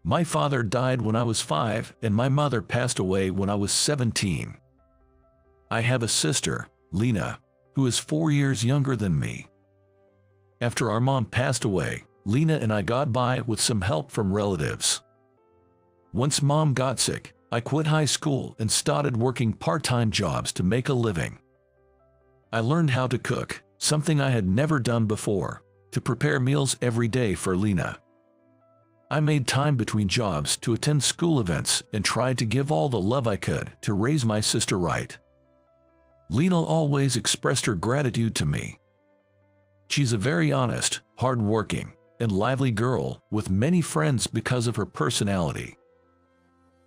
My father died when I was 5 and my mother passed away when I was 17. I have a sister, Lena, who is 4 years younger than me. After our mom passed away, Lena and I got by with some help from relatives. Once mom got sick, I quit high school and started working part-time jobs to make a living. I learned how to cook, something I had never done before, to prepare meals every day for Lena. I made time between jobs to attend school events and tried to give all the love I could to raise my sister right. Lena always expressed her gratitude to me. She's a very honest, hard-working, and lively girl with many friends because of her personality.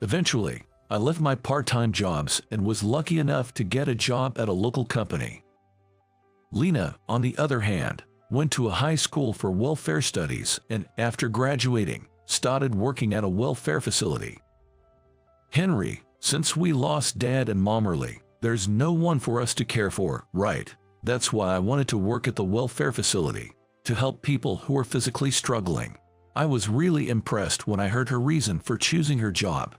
Eventually, I left my part-time jobs and was lucky enough to get a job at a local company. Lena, on the other hand, went to a high school for welfare studies and, after graduating, started working at a welfare facility. Henry, since we lost Dad and Mom early, there's no one for us to care for, right? That's why I wanted to work at the welfare facility, to help people who are physically struggling. I was really impressed when I heard her reason for choosing her job.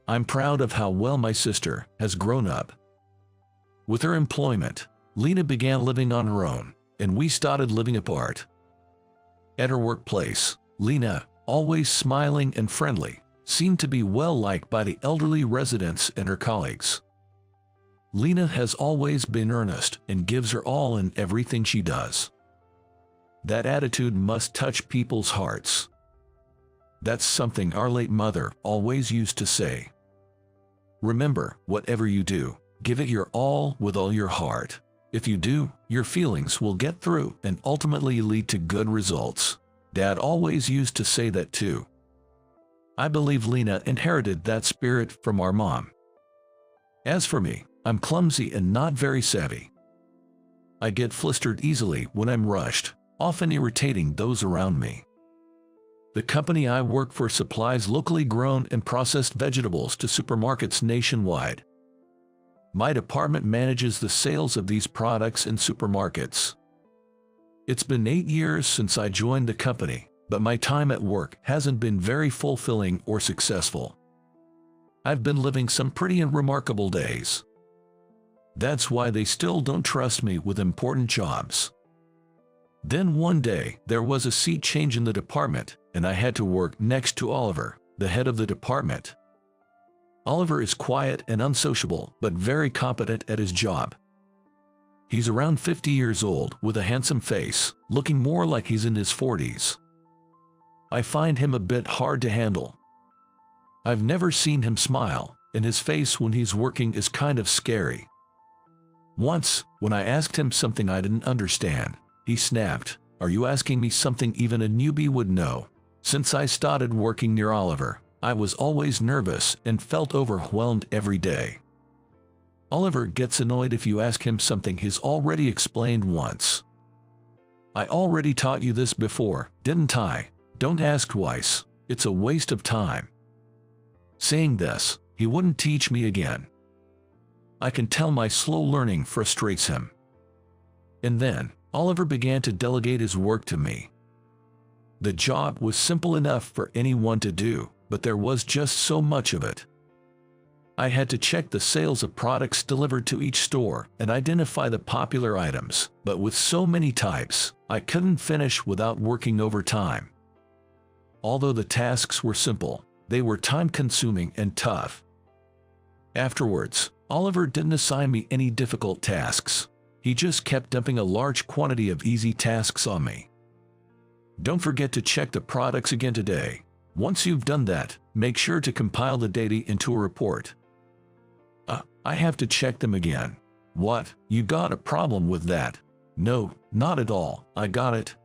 I'm proud of how well my sister has grown up. With her employment, Lena began living on her own, and we started living apart. At her workplace, Lena, always smiling and friendly, seemed to be well liked by the elderly residents and her colleagues. Lena has always been earnest and gives her all in everything she does. That attitude must touch people's hearts. That's something our late mother always used to say. Remember, whatever you do, give it your all with all your heart. If you do, your feelings will get through and ultimately lead to good results. Dad always used to say that too. I believe Lena inherited that spirit from our mom. As for me, I'm clumsy and not very savvy. I get flustered easily when I'm rushed, often irritating those around me. The company I work for supplies locally grown and processed vegetables to supermarkets nationwide. My department manages the sales of these products in supermarkets. It's been 8 years since I joined the company, but my time at work hasn't been very fulfilling or successful. I've been living some pretty remarkable days. That's why they still don't trust me with important jobs. Then one day, there was a seat change in the department, and I had to work next to Oliver, the head of the department. Oliver is quiet and unsociable, but very competent at his job. He's around 50 years old with a handsome face, looking more like he's in his 40s. I find him a bit hard to handle. I've never seen him smile, and his face when he's working is kind of scary. Once, when I asked him something I didn't understand, he snapped, "Are you asking me something even a newbie would know?" Since I started working near Oliver, I was always nervous and felt overwhelmed every day. Oliver gets annoyed if you ask him something he's already explained once. I already taught you this before, didn't I? Don't ask twice. It's a waste of time. Saying this, he wouldn't teach me again. I can tell my slow learning frustrates him. And then, Oliver began to delegate his work to me. The job was simple enough for anyone to do, but there was just so much of it. I had to check the sales of products delivered to each store and identify the popular items, but with so many types, I couldn't finish without working overtime. Although the tasks were simple, they were time-consuming and tough. Afterwards, Oliver didn't assign me any difficult tasks. He just kept dumping a large quantity of easy tasks on me. Don't forget to check the products again today. Once you've done that, make sure to compile the data into a report. I have to check them again. What? You got a problem with that? No, not at all. I got it.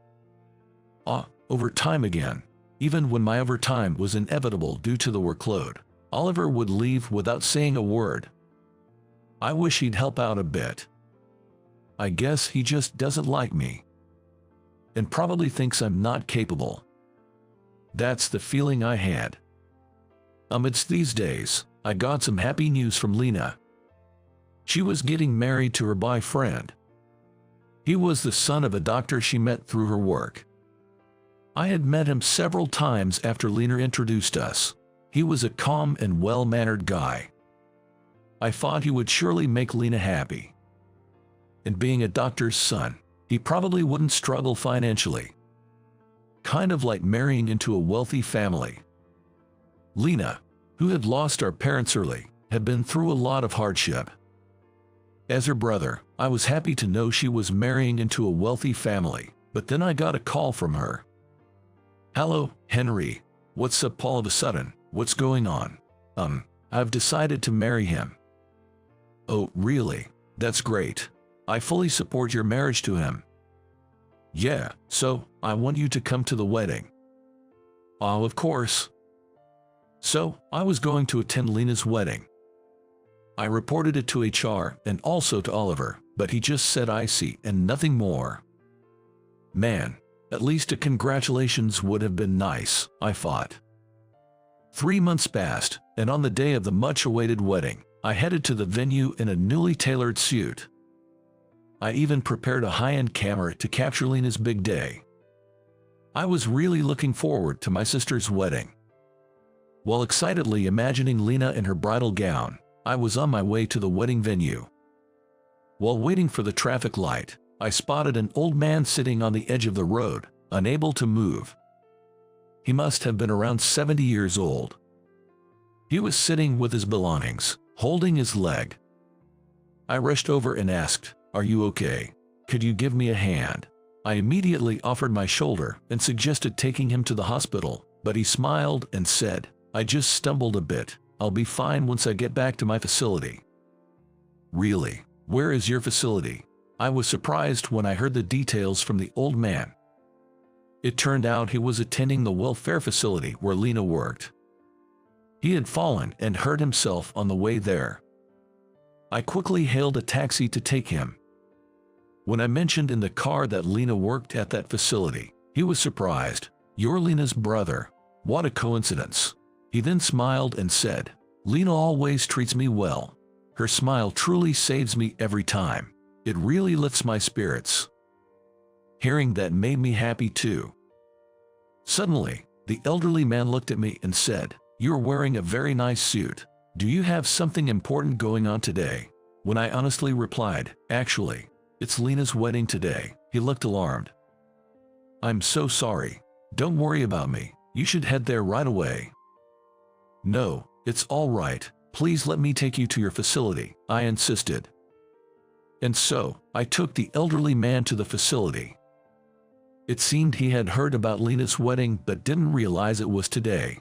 Overtime again. Even when my overtime was inevitable due to the workload, Oliver would leave without saying a word. I wish he'd help out a bit. I guess he just doesn't like me. And probably thinks I'm not capable. That's the feeling I had. Amidst these days, I got some happy news from Lena. She was getting married to her boyfriend. He was the son of a doctor she met through her work. I had met him several times after Lena introduced us. He was a calm and well-mannered guy. I thought he would surely make Lena happy. And being a doctor's son, he probably wouldn't struggle financially. Kind of like marrying into a wealthy family. Lena, who had lost our parents early, had been through a lot of hardship. As her brother, I was happy to know she was marrying into a wealthy family, but then I got a call from her. "Hello, Henry. What's up all of a sudden? What's going on?" I've decided to marry him." "Oh, really? That's great. I fully support your marriage to him." "Yeah, so I want you to come to the wedding." "Oh, of course." So I was going to attend Lena's wedding. I reported it to HR and also to Oliver, but he just said I see and nothing more. Man, at least a congratulations would have been nice, I thought. 3 months passed, and on the day of the much-awaited wedding, I headed to the venue in a newly tailored suit. I even prepared a high-end camera to capture Lena's big day. I was really looking forward to my sister's wedding. While excitedly imagining Lena in her bridal gown, I was on my way to the wedding venue. While waiting for the traffic light, I spotted an old man sitting on the edge of the road, unable to move. He must have been around 70 years old. He was sitting with his belongings, holding his leg. I rushed over and asked, "Are you okay? Could you give me a hand?" I immediately offered my shoulder and suggested taking him to the hospital, but he smiled and said, "I just stumbled a bit. I'll be fine once I get back to my facility." "Really? Where is your facility?" I was surprised when I heard the details from the old man. It turned out he was attending the welfare facility where Lena worked. He had fallen and hurt himself on the way there. I quickly hailed a taxi to take him. When I mentioned in the car that Lena worked at that facility, he was surprised. "You're Lena's brother. What a coincidence." He then smiled and said, "Lena always treats me well. Her smile truly saves me every time. It really lifts my spirits." Hearing that made me happy too. Suddenly, the elderly man looked at me and said, "You're wearing a very nice suit. Do you have something important going on today?" When I honestly replied, "Actually, it's Lena's wedding today," he looked alarmed. "I'm so sorry. Don't worry about me. You should head there right away." "No, it's all right. Please let me take you to your facility," I insisted. And so, I took the elderly man to the facility. It seemed he had heard about Lena's wedding but didn't realize it was today.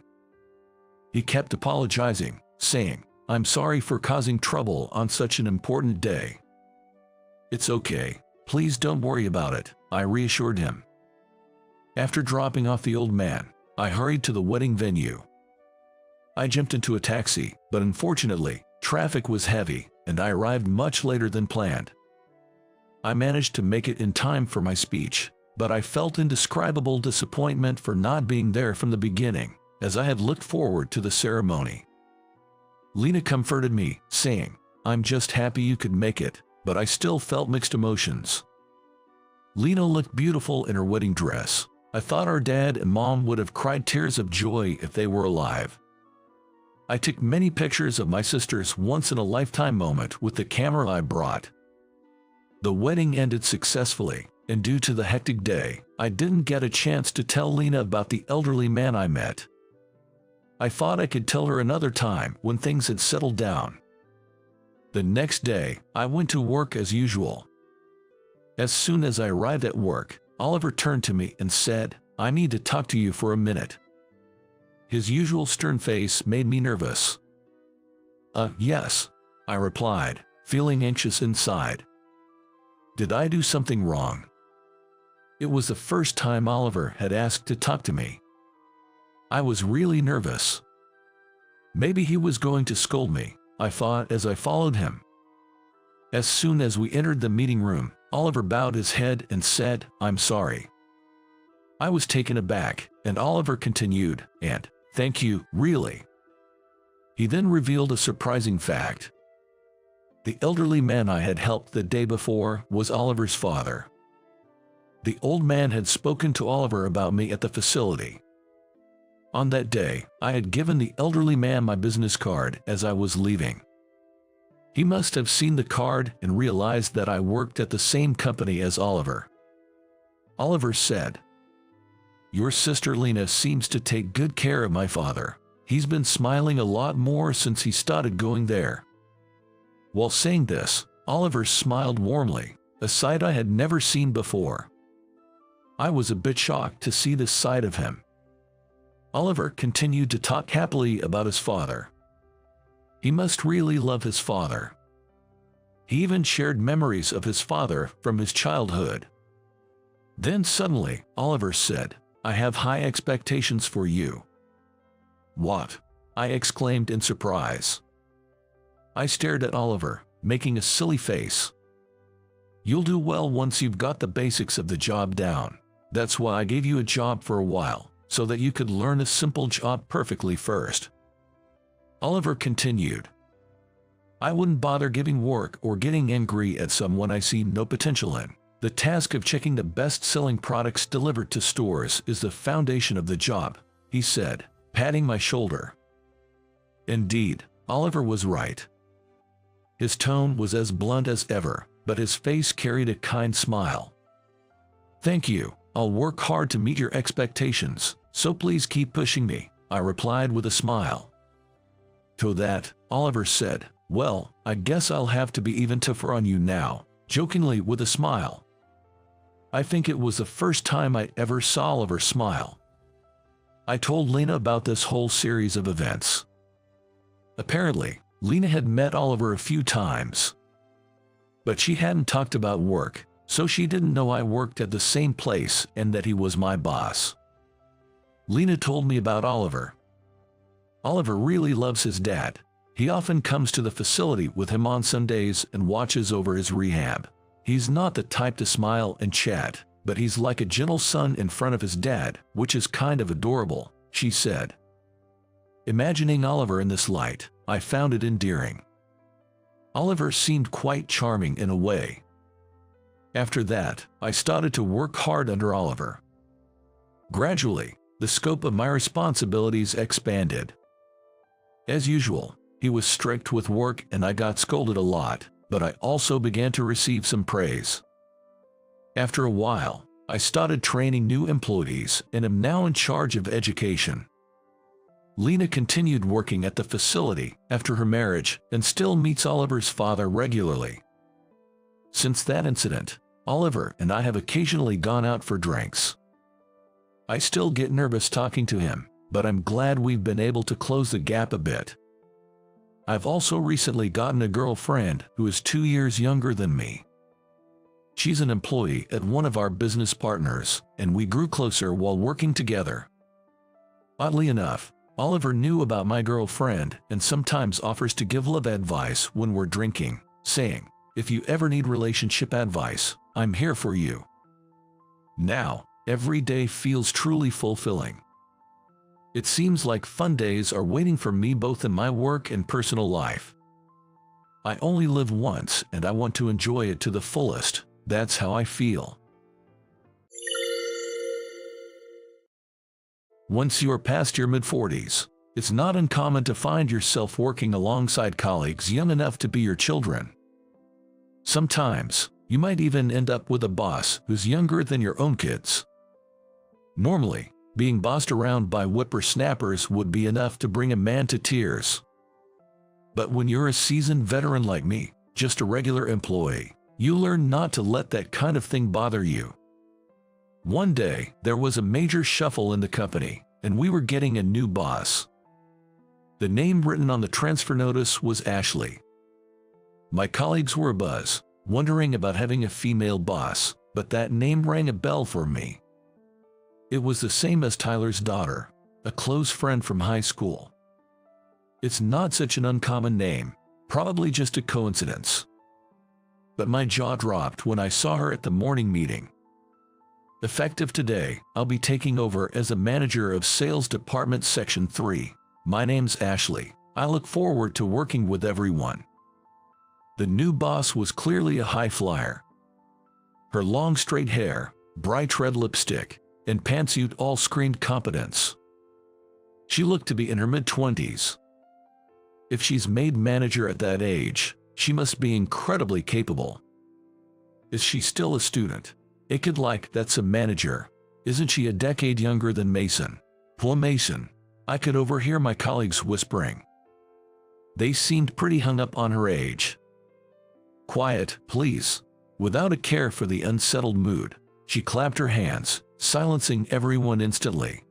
He kept apologizing, saying, "I'm sorry for causing trouble on such an important day." "It's okay. Please don't worry about it," I reassured him. After dropping off the old man, I hurried to the wedding venue. I jumped into a taxi, but unfortunately, traffic was heavy, and I arrived much later than planned. I managed to make it in time for my speech, but I felt indescribable disappointment for not being there from the beginning, as I had looked forward to the ceremony. Lena comforted me, saying, "I'm just happy you could make it," but I still felt mixed emotions. Lena looked beautiful in her wedding dress. I thought our dad and mom would have cried tears of joy if they were alive. I took many pictures of my sister's once-in-a-lifetime moment with the camera I brought. The wedding ended successfully, and due to the hectic day, I didn't get a chance to tell Lena about the elderly man I met. I thought I could tell her another time when things had settled down. The next day, I went to work as usual. As soon as I arrived at work, Oliver turned to me and said, "I need to talk to you for a minute." His usual stern face made me nervous. Yes," I replied, feeling anxious inside. Did I do something wrong? It was the first time Oliver had asked to talk to me. I was really nervous. Maybe he was going to scold me, I thought as I followed him. As soon as we entered the meeting room, Oliver bowed his head and said, "I'm sorry." I was taken aback, and Oliver continued, "And thank you, really." He then revealed a surprising fact. The elderly man I had helped the day before was Oliver's father. The old man had spoken to Oliver about me at the facility. On that day, I had given the elderly man my business card as I was leaving. He must have seen the card and realized that I worked at the same company as Oliver. Oliver said, "Your sister Lena seems to take good care of my father. He's been smiling a lot more since he started going there." While saying this, Oliver smiled warmly, a sight I had never seen before. I was a bit shocked to see this side of him. Oliver continued to talk happily about his father. He must really love his father. He even shared memories of his father from his childhood. Then suddenly, Oliver said, "I have high expectations for you." "What?" I exclaimed in surprise. I stared at Oliver, making a silly face. "You'll do well once you've got the basics of the job down. That's why I gave you a job for a while, so that you could learn a simple job perfectly first." Oliver continued, "I wouldn't bother giving work or getting angry at someone I see no potential in. The task of checking the best-selling products delivered to stores is the foundation of the job," he said, patting my shoulder. Indeed, Oliver was right. His tone was as blunt as ever, but his face carried a kind smile. "Thank you. I'll work hard to meet your expectations, so please keep pushing me," I replied with a smile. To that, Oliver said, "Well, I guess I'll have to be even tougher on you now," jokingly with a smile. I think it was the first time I ever saw Oliver smile. I told Lena about this whole series of events. Apparently, Lena had met Oliver a few times, but she hadn't talked about work, so she didn't know I worked at the same place and that he was my boss. Lena told me about Oliver. Oliver really loves his dad. He often comes to the facility with him on Sundays and watches over his rehab. He's not the type to smile and chat, but he's like a gentle son in front of his dad, which is kind of adorable," she said. Imagining Oliver in this light, I found it endearing. Oliver seemed quite charming in a way. After that, I started to work hard under Oliver. Gradually, the scope of my responsibilities expanded. As usual, he was strict with work and I got scolded a lot, but I also began to receive some praise. After a while, I started training new employees and am now in charge of education. Lena continued working at the facility after her marriage and still meets Oliver's father regularly. Since that incident, Oliver and I have occasionally gone out for drinks. I still get nervous talking to him, but I'm glad we've been able to close the gap a bit. I've also recently gotten a girlfriend who is 2 years younger than me. She's an employee at one of our business partners, and we grew closer while working together. Oddly enough, Oliver knew about my girlfriend and sometimes offers to give love advice when we're drinking, saying, "If you ever need relationship advice, I'm here for you." Now, every day feels truly fulfilling. It seems like fun days are waiting for me both in my work and personal life. I only live once and I want to enjoy it to the fullest. That's how I feel. Once you're past your mid-40s, it's not uncommon to find yourself working alongside colleagues young enough to be your children. Sometimes, you might even end up with a boss who's younger than your own kids. Normally, being bossed around by whippersnappers would be enough to bring a man to tears. But when you're a seasoned veteran like me, just a regular employee, you learn not to let that kind of thing bother you. One day, there was a major shuffle in the company, and we were getting a new boss. The name written on the transfer notice was Ashley. My colleagues were abuzz, wondering about having a female boss, but that name rang a bell for me. It was the same as Tyler's daughter, a close friend from high school. It's not such an uncommon name, probably just a coincidence. But my jaw dropped when I saw her at the morning meeting. Effective today, I'll be taking over as a manager of Sales Department Section 3. My name's Ashley. I look forward to working with everyone. The new boss was clearly a high flyer. Her long straight hair, bright red lipstick, and pantsuit all screamed competence. She looked to be in her mid-20s. If she's made manager at that age, she must be incredibly capable. Is she still a student? Ikid like that's a manager. Isn't she a decade younger than Mason? Poor Mason. I could overhear my colleagues whispering. They seemed pretty hung up on her age. Quiet, please. Without a care for the unsettled mood, she clapped her hands, silencing everyone instantly.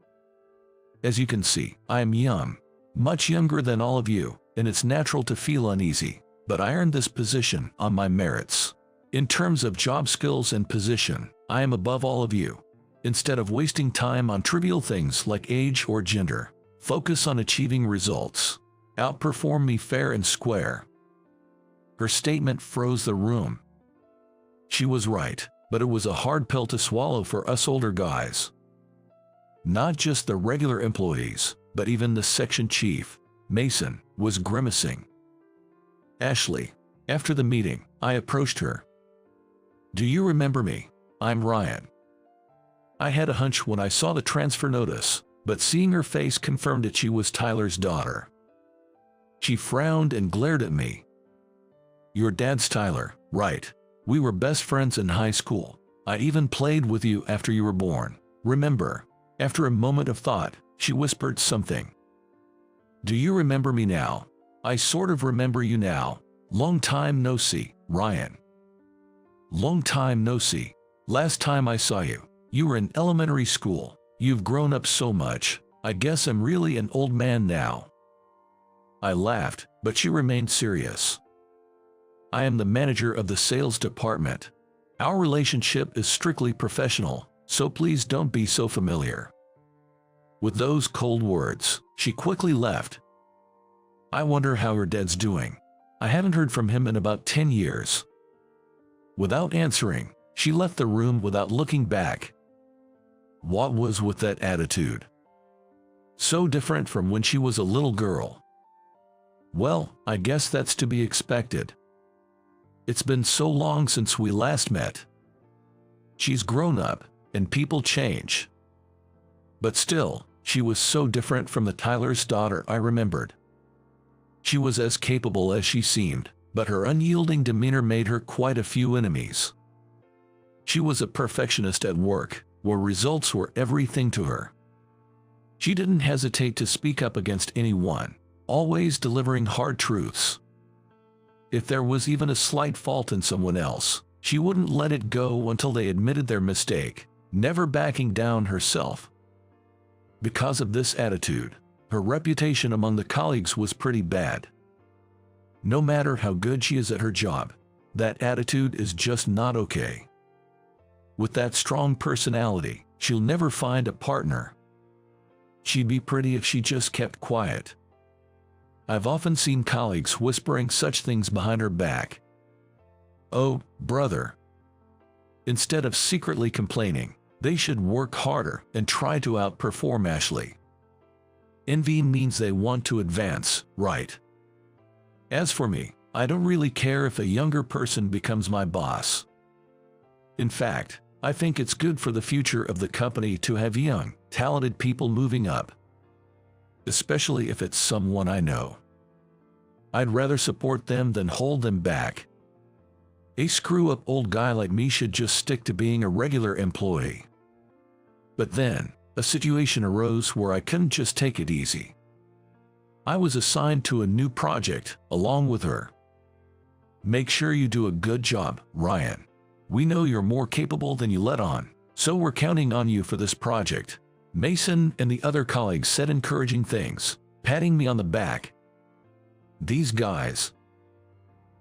As you can see, I am young, much younger than all of you, and it's natural to feel uneasy, but I earned this position on my merits. In terms of job skills and position, I am above all of you. Instead of wasting time on trivial things like age or gender, focus on achieving results. Outperform me fair and square. Her statement froze the room. She was right, but it was a hard pill to swallow for us older guys. Not just the regular employees, but even the section chief, Mason, was grimacing. Ashley, after the meeting, I approached her. Do you remember me? I'm Ryan. I had a hunch when I saw the transfer notice, but seeing her face confirmed that she was Tyler's daughter. She frowned and glared at me. Your dad's Tyler, right? We were best friends in high school. I even played with you after you were born. Remember? After a moment of thought, she whispered something. Do you remember me now? I sort of remember you now. Long time no see, Ryan. Long time no see. Last time I saw you, you were in elementary school. You've grown up so much. I guess I'm really an old man now. I laughed, but she remained serious. I am the manager of the sales department. Our relationship is strictly professional, so please don't be so familiar. With those cold words, she quickly left. I wonder how her dad's doing. I haven't heard from him in about 10 years. Without answering, she left the room without looking back. What was with that attitude? So different from when she was a little girl. Well, I guess that's to be expected. It's been so long since we last met. She's grown up, and people change. But still, she was so different from the Tyler's daughter I remembered. She was as capable as she seemed, but her unyielding demeanor made her quite a few enemies. She was a perfectionist at work, where results were everything to her. She didn't hesitate to speak up against anyone, always delivering hard truths. If there was even a slight fault in someone else, she wouldn't let it go until they admitted their mistake, never backing down herself. Because of this attitude, her reputation among the colleagues was pretty bad. No matter how good she is at her job, that attitude is just not okay. With that strong personality, she'll never find a partner. She'd be pretty if she just kept quiet. I've often seen colleagues whispering such things behind her back. Oh, brother. Instead of secretly complaining, they should work harder and try to outperform Ashley. Envy means they want to advance, right? As for me, I don't really care if a younger person becomes my boss. In fact, I think it's good for the future of the company to have young, talented people moving up. Especially if it's someone I know. I'd rather support them than hold them back. A screw-up old guy like me should just stick to being a regular employee. But then, a situation arose where I couldn't just take it easy. I was assigned to a new project, along with her. Make sure you do a good job, Ryan. We know you're more capable than you let on, so we're counting on you for this project. Mason and the other colleagues said encouraging things, patting me on the back. These guys,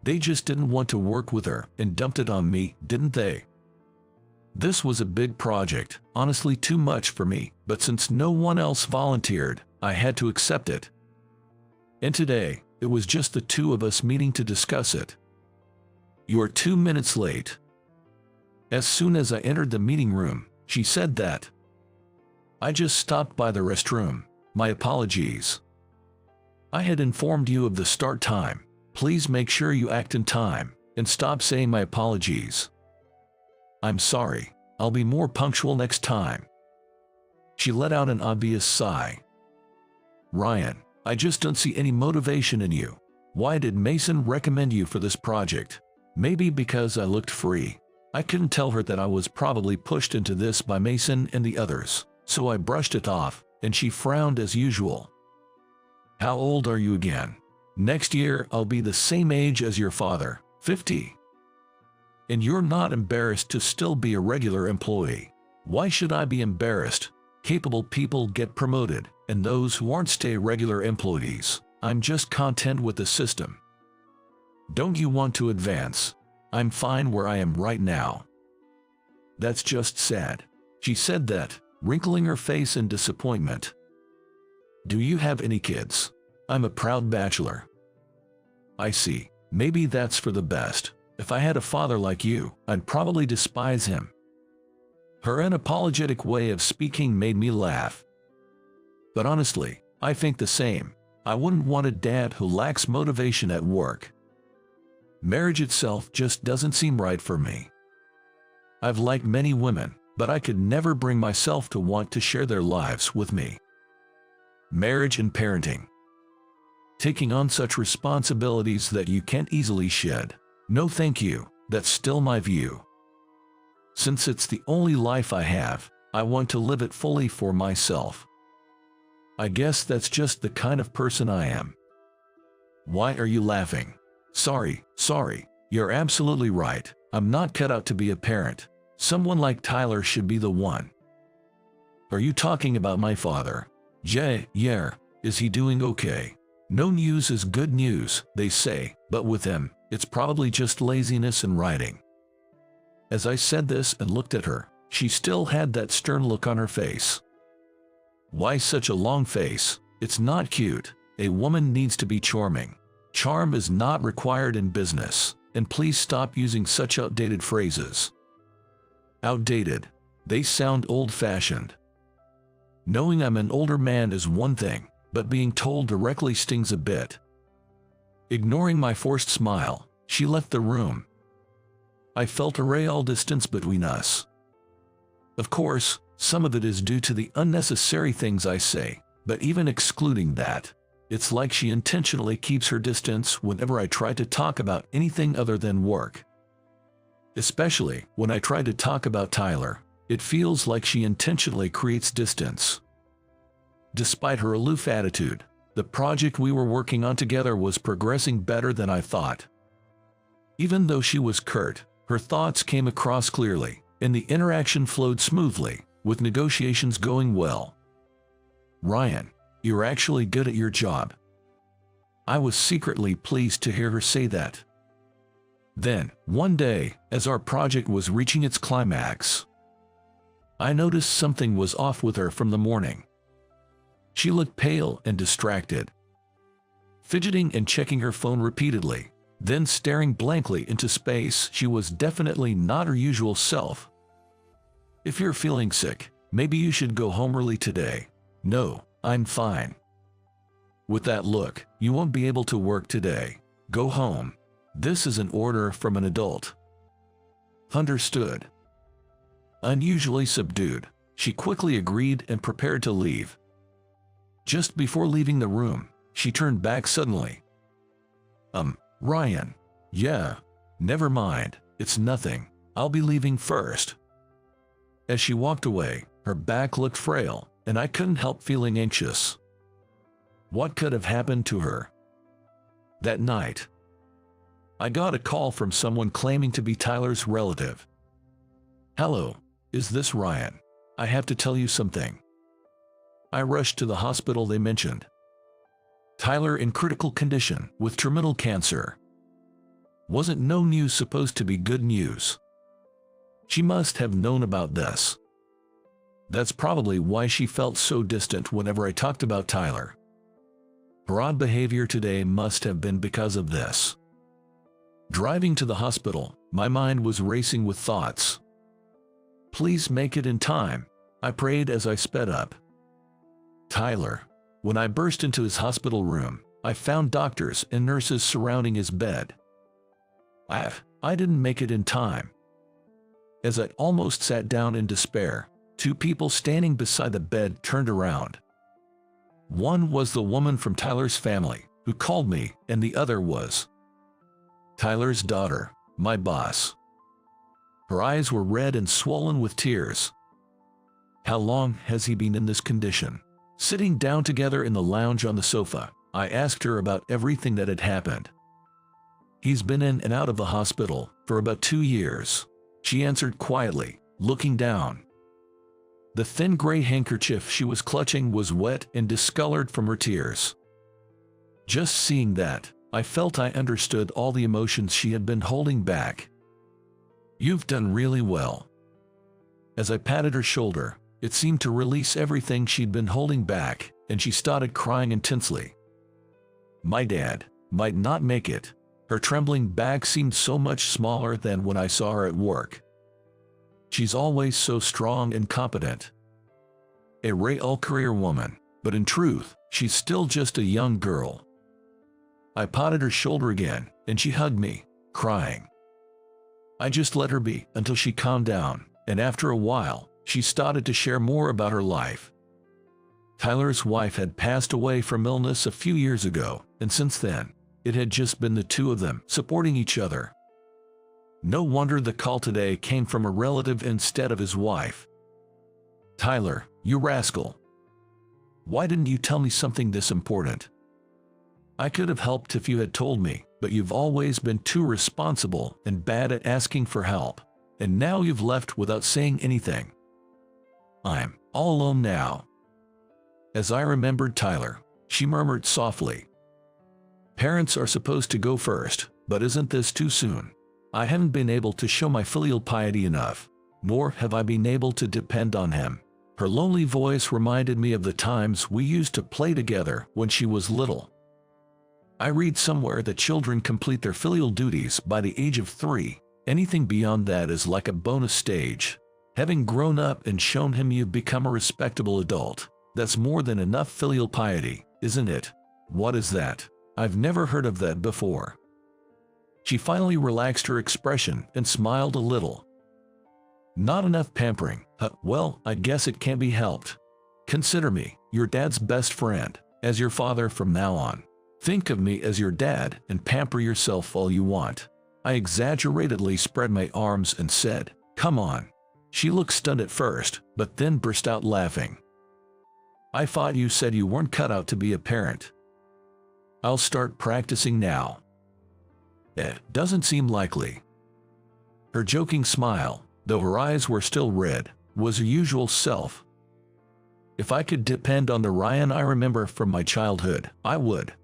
they just didn't want to work with her and dumped it on me, didn't they? This was a big project, honestly too much for me, but since no one else volunteered, I had to accept it. And today, it was just the two of us meeting to discuss it. You're 2 minutes late. As soon as I entered the meeting room, she said that. I just stopped by the restroom. My apologies. I had informed you of the start time. Please make sure you act in time, and stop saying my apologies. I'm sorry. I'll be more punctual next time. She let out an obvious sigh. Ryan, I just don't see any motivation in you. Why did Mason recommend you for this project? Maybe because I looked free. I couldn't tell her that I was probably pushed into this by Mason and the others, so I brushed it off, and she frowned as usual. How old are you again? Next year I'll be the same age as your father, 50. And you're not embarrassed to still be a regular employee. Why should I be embarrassed? Capable people get promoted, and those who aren't stay regular employees. I'm just content with the system. Don't you want to advance? I'm fine where I am right now. That's just sad. She said that, wrinkling her face in disappointment. Do you have any kids? I'm a proud bachelor. I see. Maybe that's for the best. If I had a father like you, I'd probably despise him. Her unapologetic way of speaking made me laugh. But honestly, I think the same. I wouldn't want a dad who lacks motivation at work. Marriage itself just doesn't seem right for me. I've liked many women, but I could never bring myself to want to share their lives with me. Marriage and parenting. Taking on such responsibilities that you can't easily shed. No thank you, that's still my view. Since it's the only life I have, I want to live it fully for myself. I guess that's just the kind of person I am. Why are you laughing? Sorry, you're absolutely right. I'm not cut out to be a parent. Someone like Tyler should be the one. Are you talking about my father? Yeah, is he doing okay? No news is good news, they say, but with him, it's probably just laziness and writing. As I said this and looked at her, she still had that stern look on her face. Why such a long face? It's not cute. A woman needs to be charming. Charm is not required in business, and please stop using such outdated phrases. Outdated. They sound old-fashioned. Knowing I'm an older man is one thing, but being told directly stings a bit. Ignoring my forced smile, she left the room. I felt a real distance between us. Of course, some of it is due to the unnecessary things I say, but even excluding that, it's like she intentionally keeps her distance whenever I try to talk about anything other than work. Especially when I try to talk about Tyler, it feels like she intentionally creates distance. Despite her aloof attitude, the project we were working on together was progressing better than I thought. Even though she was curt, her thoughts came across clearly, and the interaction flowed smoothly, with negotiations going well. Ryan, you're actually good at your job. I was secretly pleased to hear her say that. Then, one day, as our project was reaching its climax, I noticed something was off with her from the morning. She looked pale and distracted, fidgeting and checking her phone repeatedly, then staring blankly into space. She was definitely not her usual self. If you're feeling sick, maybe you should go home early today. No, I'm fine. With that look, you won't be able to work today. Go home. This is an order from an adult. Understood. Unusually subdued, she quickly agreed and prepared to leave. Just before leaving the room, she turned back suddenly. Ryan. Yeah. Never mind, it's nothing. I'll be leaving first. As she walked away, her back looked frail, and I couldn't help feeling anxious. What could have happened to her? That night, I got a call from someone claiming to be Tyler's relative. Hello, is this Ryan? I have to tell you something. I rushed to the hospital they mentioned. Tyler in critical condition with terminal cancer. Wasn't no news supposed to be good news? She must have known about this. That's probably why she felt so distant whenever I talked about Tyler. Her odd behavior today must have been because of this. Driving to the hospital, my mind was racing with thoughts. Please make it in time, I prayed as I sped up. Tyler. When I burst into his hospital room, I found doctors and nurses surrounding his bed. I didn't make it in time. As I almost sat down in despair, two people standing beside the bed turned around. One was the woman from Tyler's family, who called me, and the other was Tyler's daughter, my boss. Her eyes were red and swollen with tears. "How long has he been in this condition?" Sitting down together in the lounge on the sofa, I asked her about everything that had happened. "He's been in and out of the hospital for about 2 years," she answered quietly, looking down. The thin gray handkerchief she was clutching was wet and discolored from her tears. Just seeing that, I felt I understood all the emotions she had been holding back. "You've done really well." As I patted her shoulder, it seemed to release everything she'd been holding back, and she started crying intensely. "My dad might not make it." Her trembling back seemed so much smaller than when I saw her at work. "She's always so strong and competent. A real career woman, but in truth, she's still just a young girl." I patted her shoulder again, and she hugged me, crying. I just let her be until she calmed down, and after a while, she started to share more about her life. Tyler's wife had passed away from illness a few years ago, and since then, it had just been the two of them supporting each other. No wonder the call today came from a relative instead of his wife. "Tyler, you rascal. Why didn't you tell me something this important? I could have helped if you had told me, but you've always been too responsible and bad at asking for help, and now you've left without saying anything. I'm all alone now." As I remembered Tyler, she murmured softly, "Parents are supposed to go first, but isn't this too soon? I haven't been able to show my filial piety enough, nor have I been able to depend on him." Her lonely voice reminded me of the times we used to play together when she was little. I read somewhere that children complete their filial duties by the age of 3. Anything beyond that is like a bonus stage. Having grown up and shown him you've become a respectable adult, that's more than enough filial piety, isn't it? "What is that? I've never heard of that before." She finally relaxed her expression and smiled a little. "Not enough pampering. Well, I guess it can't be helped. Consider me your dad's best friend, as your father from now on. Think of me as your dad and pamper yourself all you want." I exaggeratedly spread my arms and said, "Come on." She looked stunned at first, but then burst out laughing. "I thought you said you weren't cut out to be a parent." "I'll start practicing now." "It doesn't seem likely." Her joking smile, though her eyes were still red, was her usual self. "If I could depend on the Ryan I remember from my childhood, I would.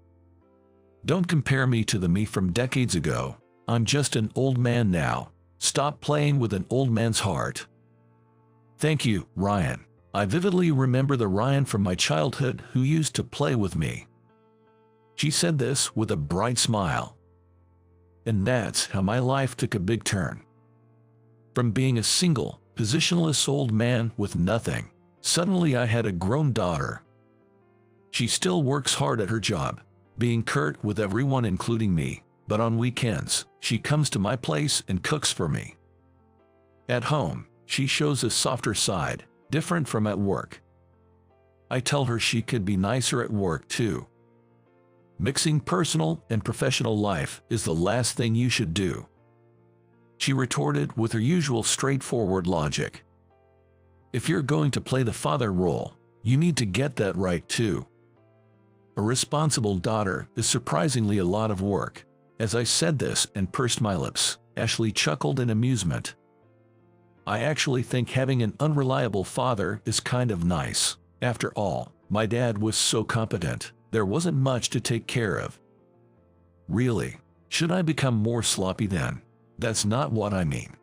Don't compare me to the me from decades ago. I'm just an old man now. Stop playing with an old man's heart." "Thank you, Ryan. I vividly remember the Ryan from my childhood who used to play with me." She said this with a bright smile. And that's how my life took a big turn. From being a single, positionless old man with nothing, suddenly I had a grown daughter. She still works hard at her job, being curt with everyone including me, but on weekends, she comes to my place and cooks for me. At home, she shows a softer side, different from at work. I tell her she could be nicer at work too. Mixing personal and professional life is the last thing you should do. She retorted with her usual straightforward logic. If you're going to play the father role, you need to get that right too. A responsible daughter is surprisingly a lot of work. As I said this and pursed my lips, Ashley chuckled in amusement. I actually think having an unreliable father is kind of nice. After all, my dad was so competent, there wasn't much to take care of. Really? Should I become more sloppy then? That's not what I mean.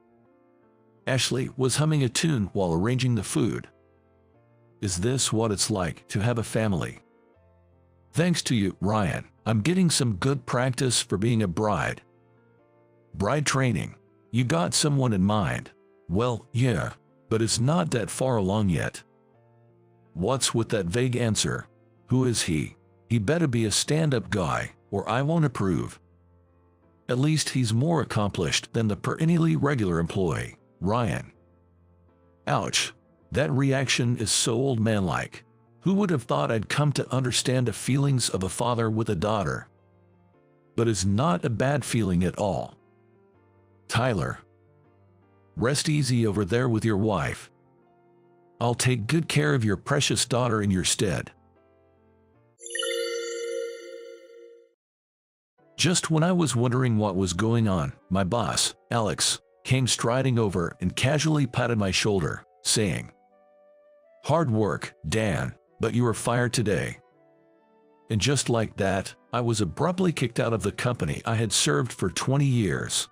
Ashley was humming a tune while arranging the food. Is this what it's like to have a family? Thanks to you, Ryan, I'm getting some good practice for being a bride. Bride training. You got someone in mind? Well, yeah, but it's not that far along yet. What's with that vague answer? Who is he? He better be a stand-up guy, or I won't approve. At least he's more accomplished than the perennially regular employee. Ryan. Ouch. That reaction is so old man-like. Who would have thought I'd come to understand the feelings of a father with a daughter? But it's not a bad feeling at all. Tyler. Rest easy over there with your wife. I'll take good care of your precious daughter in your stead. Just when I was wondering what was going on, my boss, Alex, came striding over and casually patted my shoulder, saying, "Hard work, Dan, but you are fired today." And just like that, I was abruptly kicked out of the company I had served for 20 years.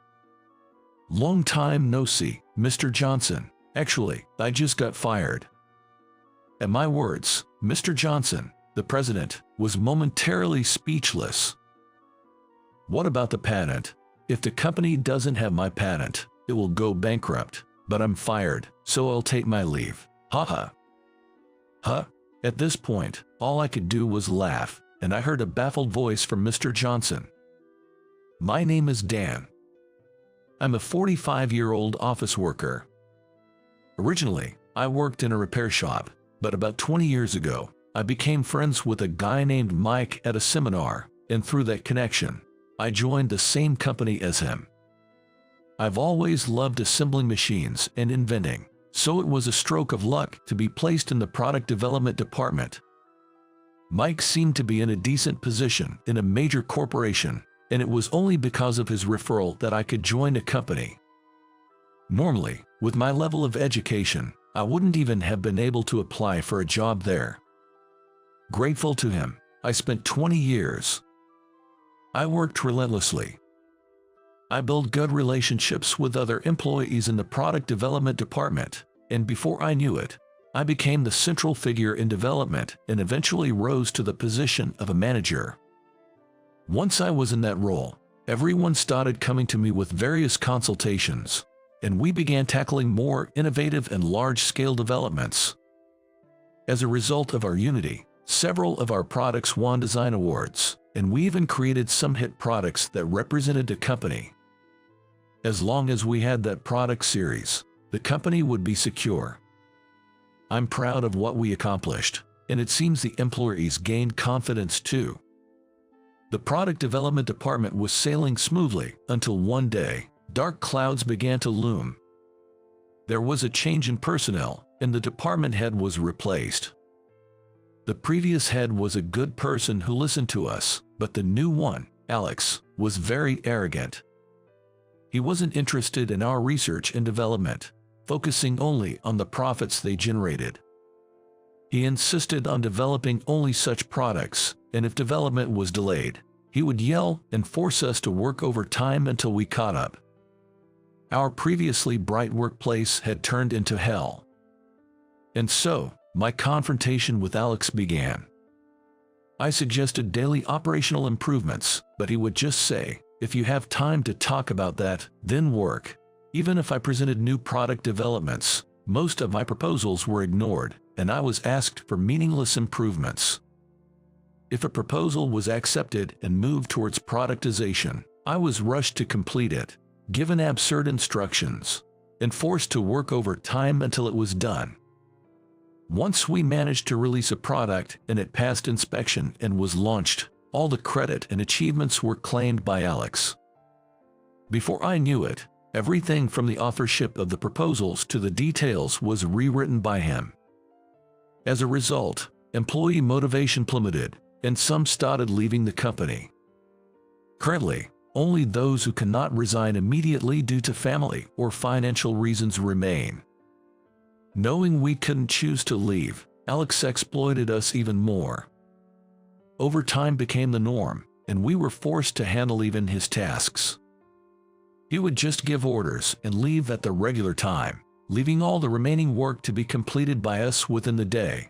Long time no see, Mr. Johnson. Actually, I just got fired. At my words, Mr. Johnson, the president, was momentarily speechless. What about the patent? If the company doesn't have my patent, it will go bankrupt, but I'm fired, so I'll take my leave. Haha. Huh? At this point, all I could do was laugh, and I heard a baffled voice from Mr. Johnson. My name is Dan. I'm a 45-year-old office worker. Originally, I worked in a repair shop, but about 20 years ago, I became friends with a guy named Mike at a seminar, and through that connection, I joined the same company as him. I've always loved assembling machines and inventing, so it was a stroke of luck to be placed in the product development department. Mike seemed to be in a decent position in a major corporation, and it was only because of his referral that I could join the company. Normally, with my level of education, I wouldn't even have been able to apply for a job there. Grateful to him, I spent 20 years. I worked relentlessly. I built good relationships with other employees in the product development department, and before I knew it, I became the central figure in development and eventually rose to the position of a manager. Once I was in that role, everyone started coming to me with various consultations, and we began tackling more innovative and large-scale developments. As a result of our unity, several of our products won design awards, and we even created some hit products that represented the company. As long as we had that product series, the company would be secure. I'm proud of what we accomplished, and it seems the employees gained confidence too. The product development department was sailing smoothly until one day, dark clouds began to loom. There was a change in personnel, and the department head was replaced. The previous head was a good person who listened to us, but the new one, Alex, was very arrogant. He wasn't interested in our research and development, focusing only on the profits they generated. He insisted on developing only such products, and if development was delayed, he would yell and force us to work overtime until we caught up. Our previously bright workplace had turned into hell. And so, my confrontation with Alex began. I suggested daily operational improvements, but he would just say, "If you have time to talk about that, then work." Even if I presented new product developments, most of my proposals were ignored, and I was asked for meaningless improvements. If a proposal was accepted and moved towards productization, I was rushed to complete it, given absurd instructions, and forced to work overtime until it was done. Once we managed to release a product and it passed inspection and was launched, all the credit and achievements were claimed by Alex. Before I knew it, everything from the authorship of the proposals to the details was rewritten by him. As a result, employee motivation plummeted, and some started leaving the company. Currently, only those who cannot resign immediately due to family or financial reasons remain. Knowing we couldn't choose to leave, Alex exploited us even more. Overtime became the norm, and we were forced to handle even his tasks. He would just give orders and leave at the regular time, leaving all the remaining work to be completed by us within the day.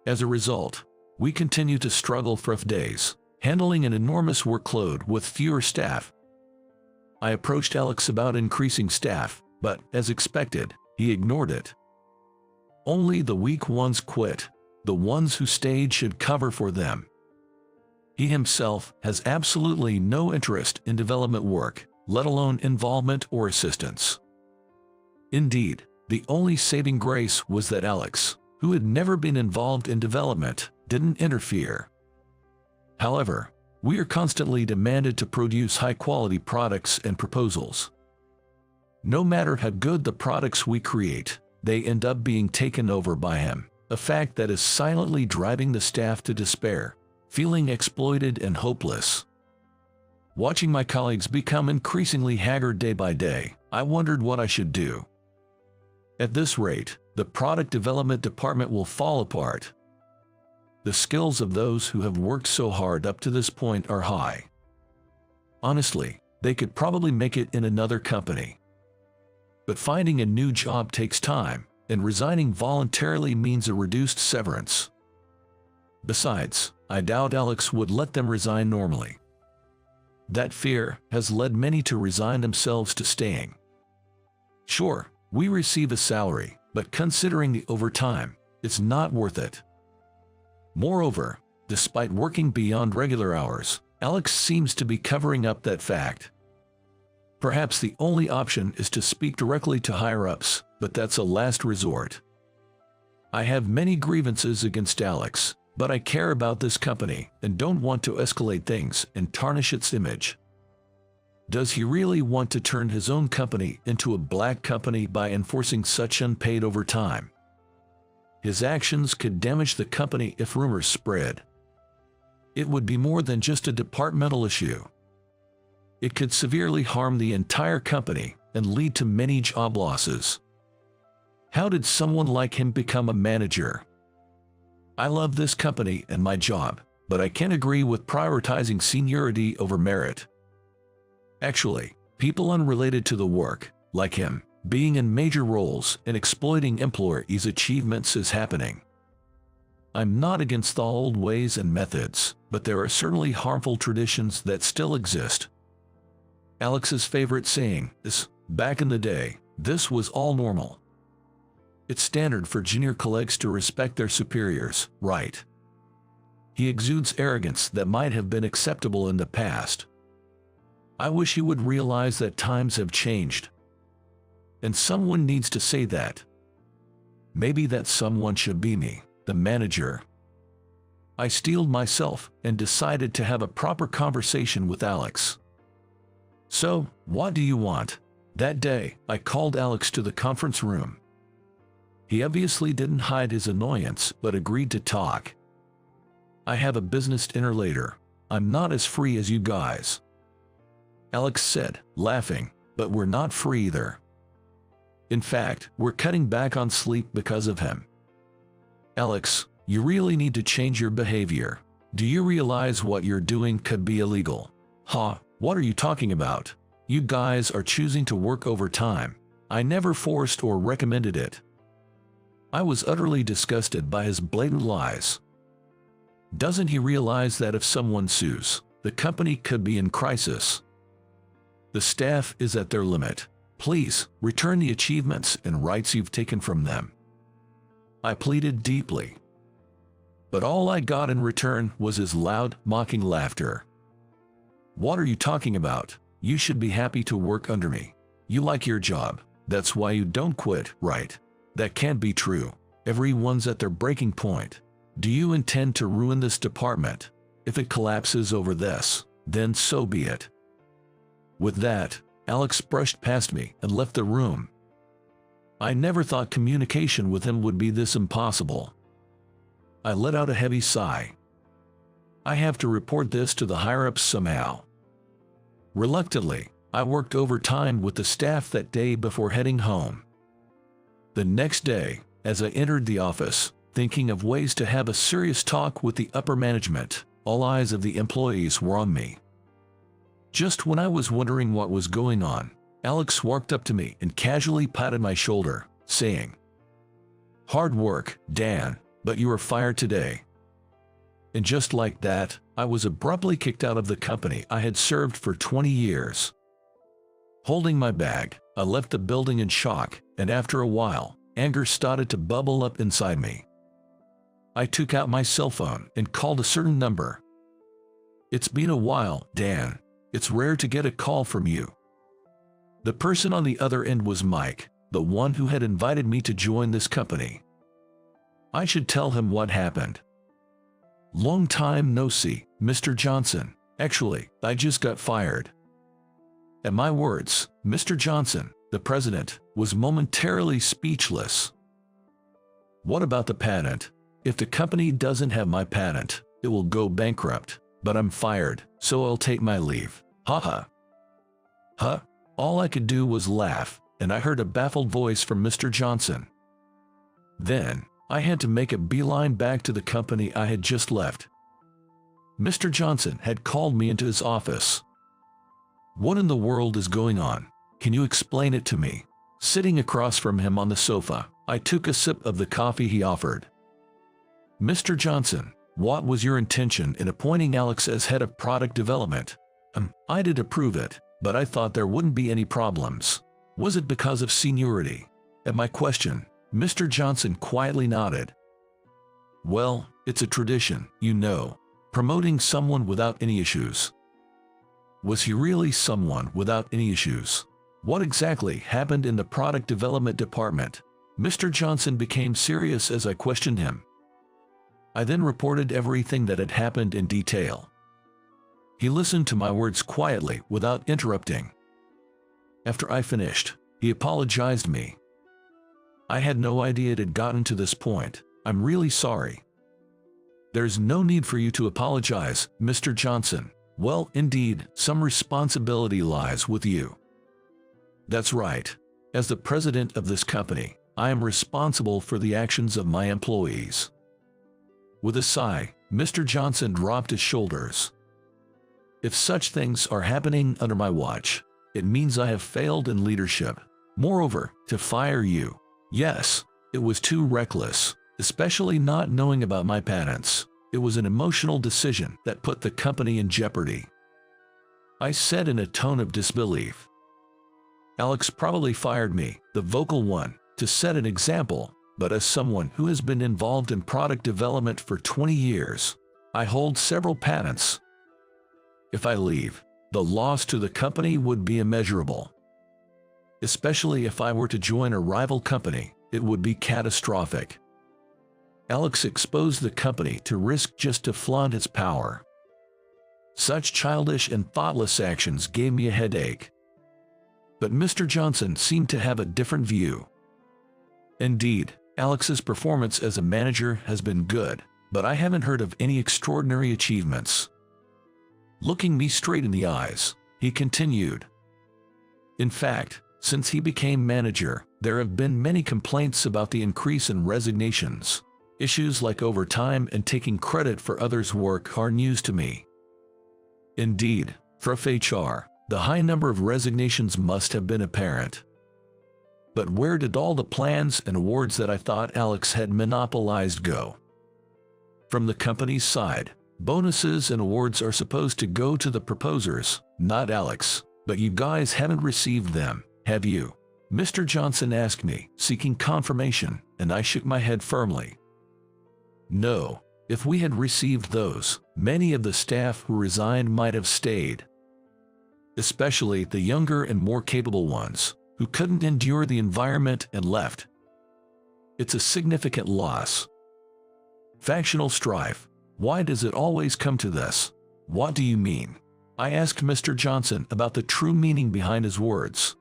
As a result, we continued to struggle for days, handling an enormous workload with fewer staff. I approached Alex about increasing staff, but, as expected, he ignored it. Only the weak ones quit. The ones who stayed should cover for them. He himself has absolutely no interest in development work, let alone involvement or assistance. Indeed, the only saving grace was that Alex, who had never been involved in development, didn't interfere. However, we are constantly demanded to produce high-quality products and proposals. No matter how good the products we create, they end up being taken over by him, a fact that is silently driving the staff to despair, feeling exploited and hopeless. Watching my colleagues become increasingly haggard day by day, I wondered what I should do. At this rate, the product development department will fall apart. The skills of those who have worked so hard up to this point are high. Honestly, they could probably make it in another company. But finding a new job takes time, and resigning voluntarily means a reduced severance. Besides, I doubt Alex would let them resign normally. That fear has led many to resign themselves to staying. Sure, we receive a salary, but considering the overtime, it's not worth it. Moreover, despite working beyond regular hours, Alex seems to be covering up that fact. Perhaps the only option is to speak directly to higher-ups, but that's a last resort. I have many grievances against Alex, but I care about this company and don't want to escalate things and tarnish its image. Does he really want to turn his own company into a black company by enforcing such unpaid overtime? His actions could damage the company if rumors spread. It would be more than just a departmental issue. It could severely harm the entire company and lead to many job losses. How did someone like him become a manager? I love this company and my job, but I can't agree with prioritizing seniority over merit. Actually, people unrelated to the work, like him, being in major roles and exploiting employees' achievements is happening. I'm not against the old ways and methods, but there are certainly harmful traditions that still exist. Alex's favorite saying is, back in the day, this was all normal. It's standard for junior colleagues to respect their superiors, right? He exudes arrogance that might have been acceptable in the past. I wish he would realize that times have changed. And someone needs to say that. Maybe that someone should be me, the manager. I steeled myself and decided to have a proper conversation with Alex. So, what do you want? That day, I called Alex to the conference room. He obviously didn't hide his annoyance, but agreed to talk. I have a business dinner later. I'm not as free as you guys. Alex said, laughing, but we're not free either. In fact, we're cutting back on sleep because of him. Alex, you really need to change your behavior. Do you realize what you're doing could be illegal? Huh, what are you talking about? You guys are choosing to work overtime. I never forced or recommended it. I was utterly disgusted by his blatant lies. Doesn't he realize that if someone sues, the company could be in crisis? The staff is at their limit. Please, return the achievements and rights you've taken from them. I pleaded deeply. But all I got in return was his loud, mocking laughter. What are you talking about? You should be happy to work under me. You like your job. That's why you don't quit, right? That can't be true. Everyone's at their breaking point. Do you intend to ruin this department? If it collapses over this, then so be it. With that, Alex brushed past me and left the room. I never thought communication with him would be this impossible. I let out a heavy sigh. I have to report this to the higher-ups somehow. Reluctantly, I worked overtime with the staff that day before heading home. The next day, as I entered the office, thinking of ways to have a serious talk with the upper management, all eyes of the employees were on me. Just when I was wondering what was going on, Alex walked up to me and casually patted my shoulder, saying, "Hard work, Dan, but you are fired today." And just like that, I was abruptly kicked out of the company I had served for 20 years. Holding my bag, I left the building in shock, and after a while, anger started to bubble up inside me. I took out my cell phone and called a certain number. "It's been a while, Dan. It's rare to get a call from you." The person on the other end was Mike, the one who had invited me to join this company. I should tell him what happened. Long time no see, Mr. Johnson. Actually, I just got fired. At my words, Mr. Johnson, the president, was momentarily speechless. What about the patent? If the company doesn't have my patent, it will go bankrupt. But I'm fired, so I'll take my leave. Haha. Huh? All I could do was laugh, and I heard a baffled voice from Mr. Johnson. Then, I had to make a beeline back to the company I had just left. Mr. Johnson had called me into his office. What in the world is going on? Can you explain it to me? Sitting across from him on the sofa, I took a sip of the coffee he offered. Mr. Johnson, what was your intention in appointing Alex as head of product development? I did approve it, but I thought there wouldn't be any problems. Was it because of seniority? At my question, Mr. Johnson quietly nodded. Well, it's a tradition, you know, promoting someone without any issues. Was he really someone without any issues? What exactly happened in the product development department? Mr. Johnson became serious as I questioned him. I then reported everything that had happened in detail. He listened to my words quietly without interrupting. After I finished, he apologized me. I had no idea it had gotten to this point. I'm really sorry. There's no need for you to apologize, Mr. Johnson. Well, indeed, some responsibility lies with you. That's right. As the president of this company, I am responsible for the actions of my employees. With a sigh, Mr. Johnson dropped his shoulders. If such things are happening under my watch, it means I have failed in leadership. Moreover, to fire you. Yes, it was too reckless, especially not knowing about my patents. It was an emotional decision that put the company in jeopardy. I said in a tone of disbelief. Alex probably fired me, the vocal one, to set an example, but as someone who has been involved in product development for 20 years, I hold several patents. If I leave, the loss to the company would be immeasurable. Especially if I were to join a rival company, it would be catastrophic. Alex exposed the company to risk just to flaunt its power. Such childish and thoughtless actions gave me a headache. But Mr. Johnson seemed to have a different view. Indeed, Alex's performance as a manager has been good, but I haven't heard of any extraordinary achievements. Looking me straight in the eyes, he continued. In fact, since he became manager, there have been many complaints about the increase in resignations. Issues like overtime and taking credit for others' work are news to me. Indeed, for HR, the high number of resignations must have been apparent. But where did all the plans and awards that I thought Alex had monopolized go? From the company's side, bonuses and awards are supposed to go to the proposers, not Alex, but you guys haven't received them, have you? Mr. Johnson asked me, seeking confirmation, and I shook my head firmly. No, if we had received those, many of the staff who resigned might have stayed. Especially the younger and more capable ones, who couldn't endure the environment and left. It's a significant loss. Factional strife. Why does it always come to this? What do you mean? I asked Mr. Johnson about the true meaning behind his words.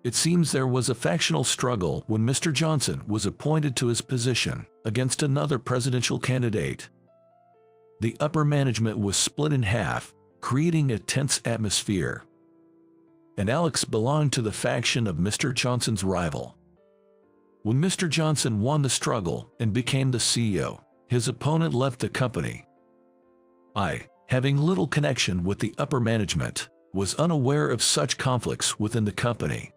It seems there was a factional struggle when Mr. Johnson was appointed to his position against another presidential candidate. The upper management was split in half, creating a tense atmosphere. And Alex belonged to the faction of Mr. Johnson's rival. When Mr. Johnson won the struggle and became the CEO, his opponent left the company. I, having little connection with the upper management, was unaware of such conflicts within the company.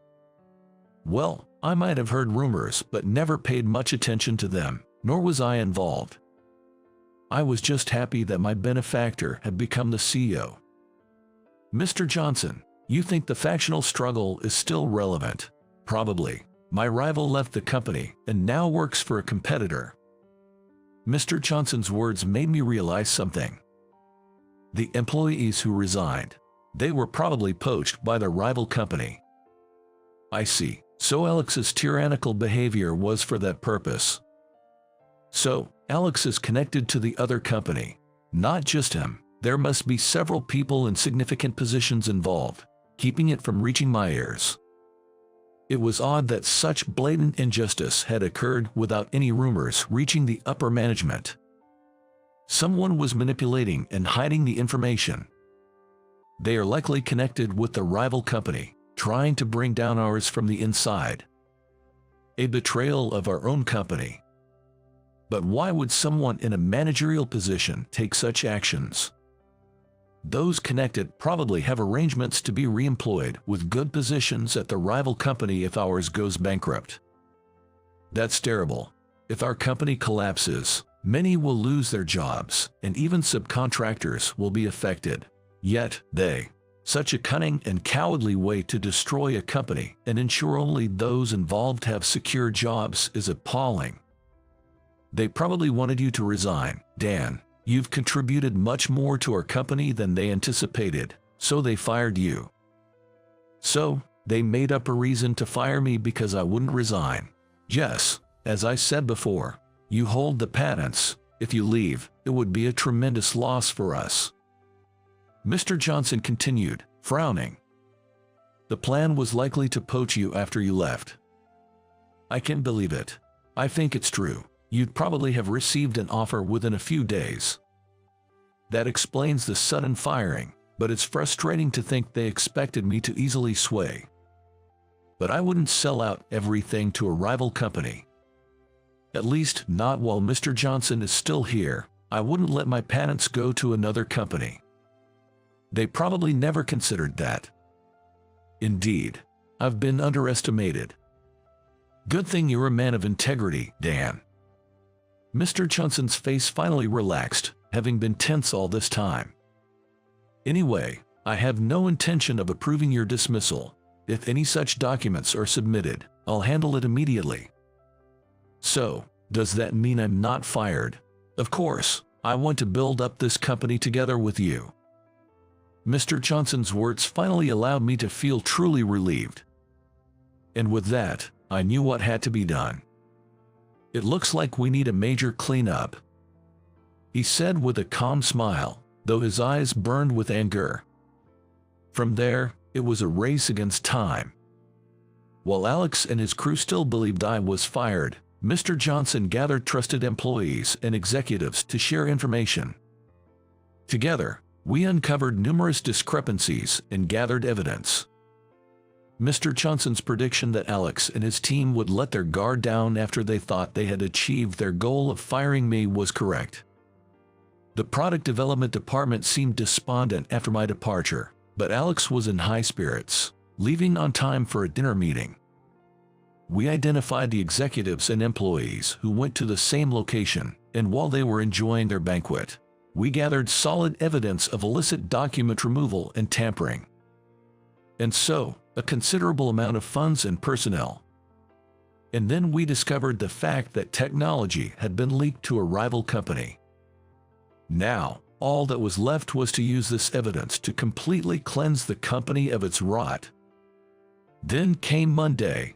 Well, I might have heard rumors but never paid much attention to them, nor was I involved. I was just happy that my benefactor had become the CEO. Mr. Johnson, you think the factional struggle is still relevant? Probably. My rival left the company and now works for a competitor. Mr. Johnson's words made me realize something. The employees who resigned, they were probably poached by the rival company. I see. So Alex's tyrannical behavior was for that purpose. So, Alex is connected to the other company. Not just him. There must be several people in significant positions involved, keeping it from reaching my ears. It was odd that such blatant injustice had occurred without any rumors reaching the upper management. Someone was manipulating and hiding the information. They are likely connected with the rival company, trying to bring down ours from the inside. A betrayal of our own company. But why would someone in a managerial position take such actions? Those connected probably have arrangements to be reemployed with good positions at the rival company if ours goes bankrupt. That's terrible. If our company collapses, many will lose their jobs, and even subcontractors will be affected. Yet, such a cunning and cowardly way to destroy a company and ensure only those involved have secure jobs is appalling. They probably wanted you to resign, Dan. You've contributed much more to our company than they anticipated, so they fired you. So, they made up a reason to fire me because I wouldn't resign. Yes, as I said before, you hold the patents. If you leave, it would be a tremendous loss for us. Mr. Johnson continued, frowning. The plan was likely to poach you after you left. I can't believe it. I think it's true. You'd probably have received an offer within a few days. That explains the sudden firing, but it's frustrating to think they expected me to easily sway. But I wouldn't sell out everything to a rival company. At least not while Mr. Johnson is still here. I wouldn't let my patents go to another company. They probably never considered that. Indeed, I've been underestimated. Good thing you're a man of integrity, Dan. Mr. Johnson's face finally relaxed, having been tense all this time. Anyway, I have no intention of approving your dismissal. If any such documents are submitted, I'll handle it immediately. So, does that mean I'm not fired? Of course, I want to build up this company together with you. Mr. Johnson's words finally allowed me to feel truly relieved. And with that, I knew what had to be done. It looks like we need a major cleanup, he said with a calm smile, though his eyes burned with anger. From there, it was a race against time. While Alex and his crew still believed I was fired, Mr. Johnson gathered trusted employees and executives to share information. Together, we uncovered numerous discrepancies and gathered evidence. Mr. Johnson's prediction that Alex and his team would let their guard down after they thought they had achieved their goal of firing me was correct. The product development department seemed despondent after my departure, but Alex was in high spirits, leaving on time for a dinner meeting. We identified the executives and employees who went to the same location, and while they were enjoying their banquet, we gathered solid evidence of illicit document removal and tampering. And so, a considerable amount of funds and personnel. And then we discovered the fact that technology had been leaked to a rival company. Now, all that was left was to use this evidence to completely cleanse the company of its rot. Then came Monday.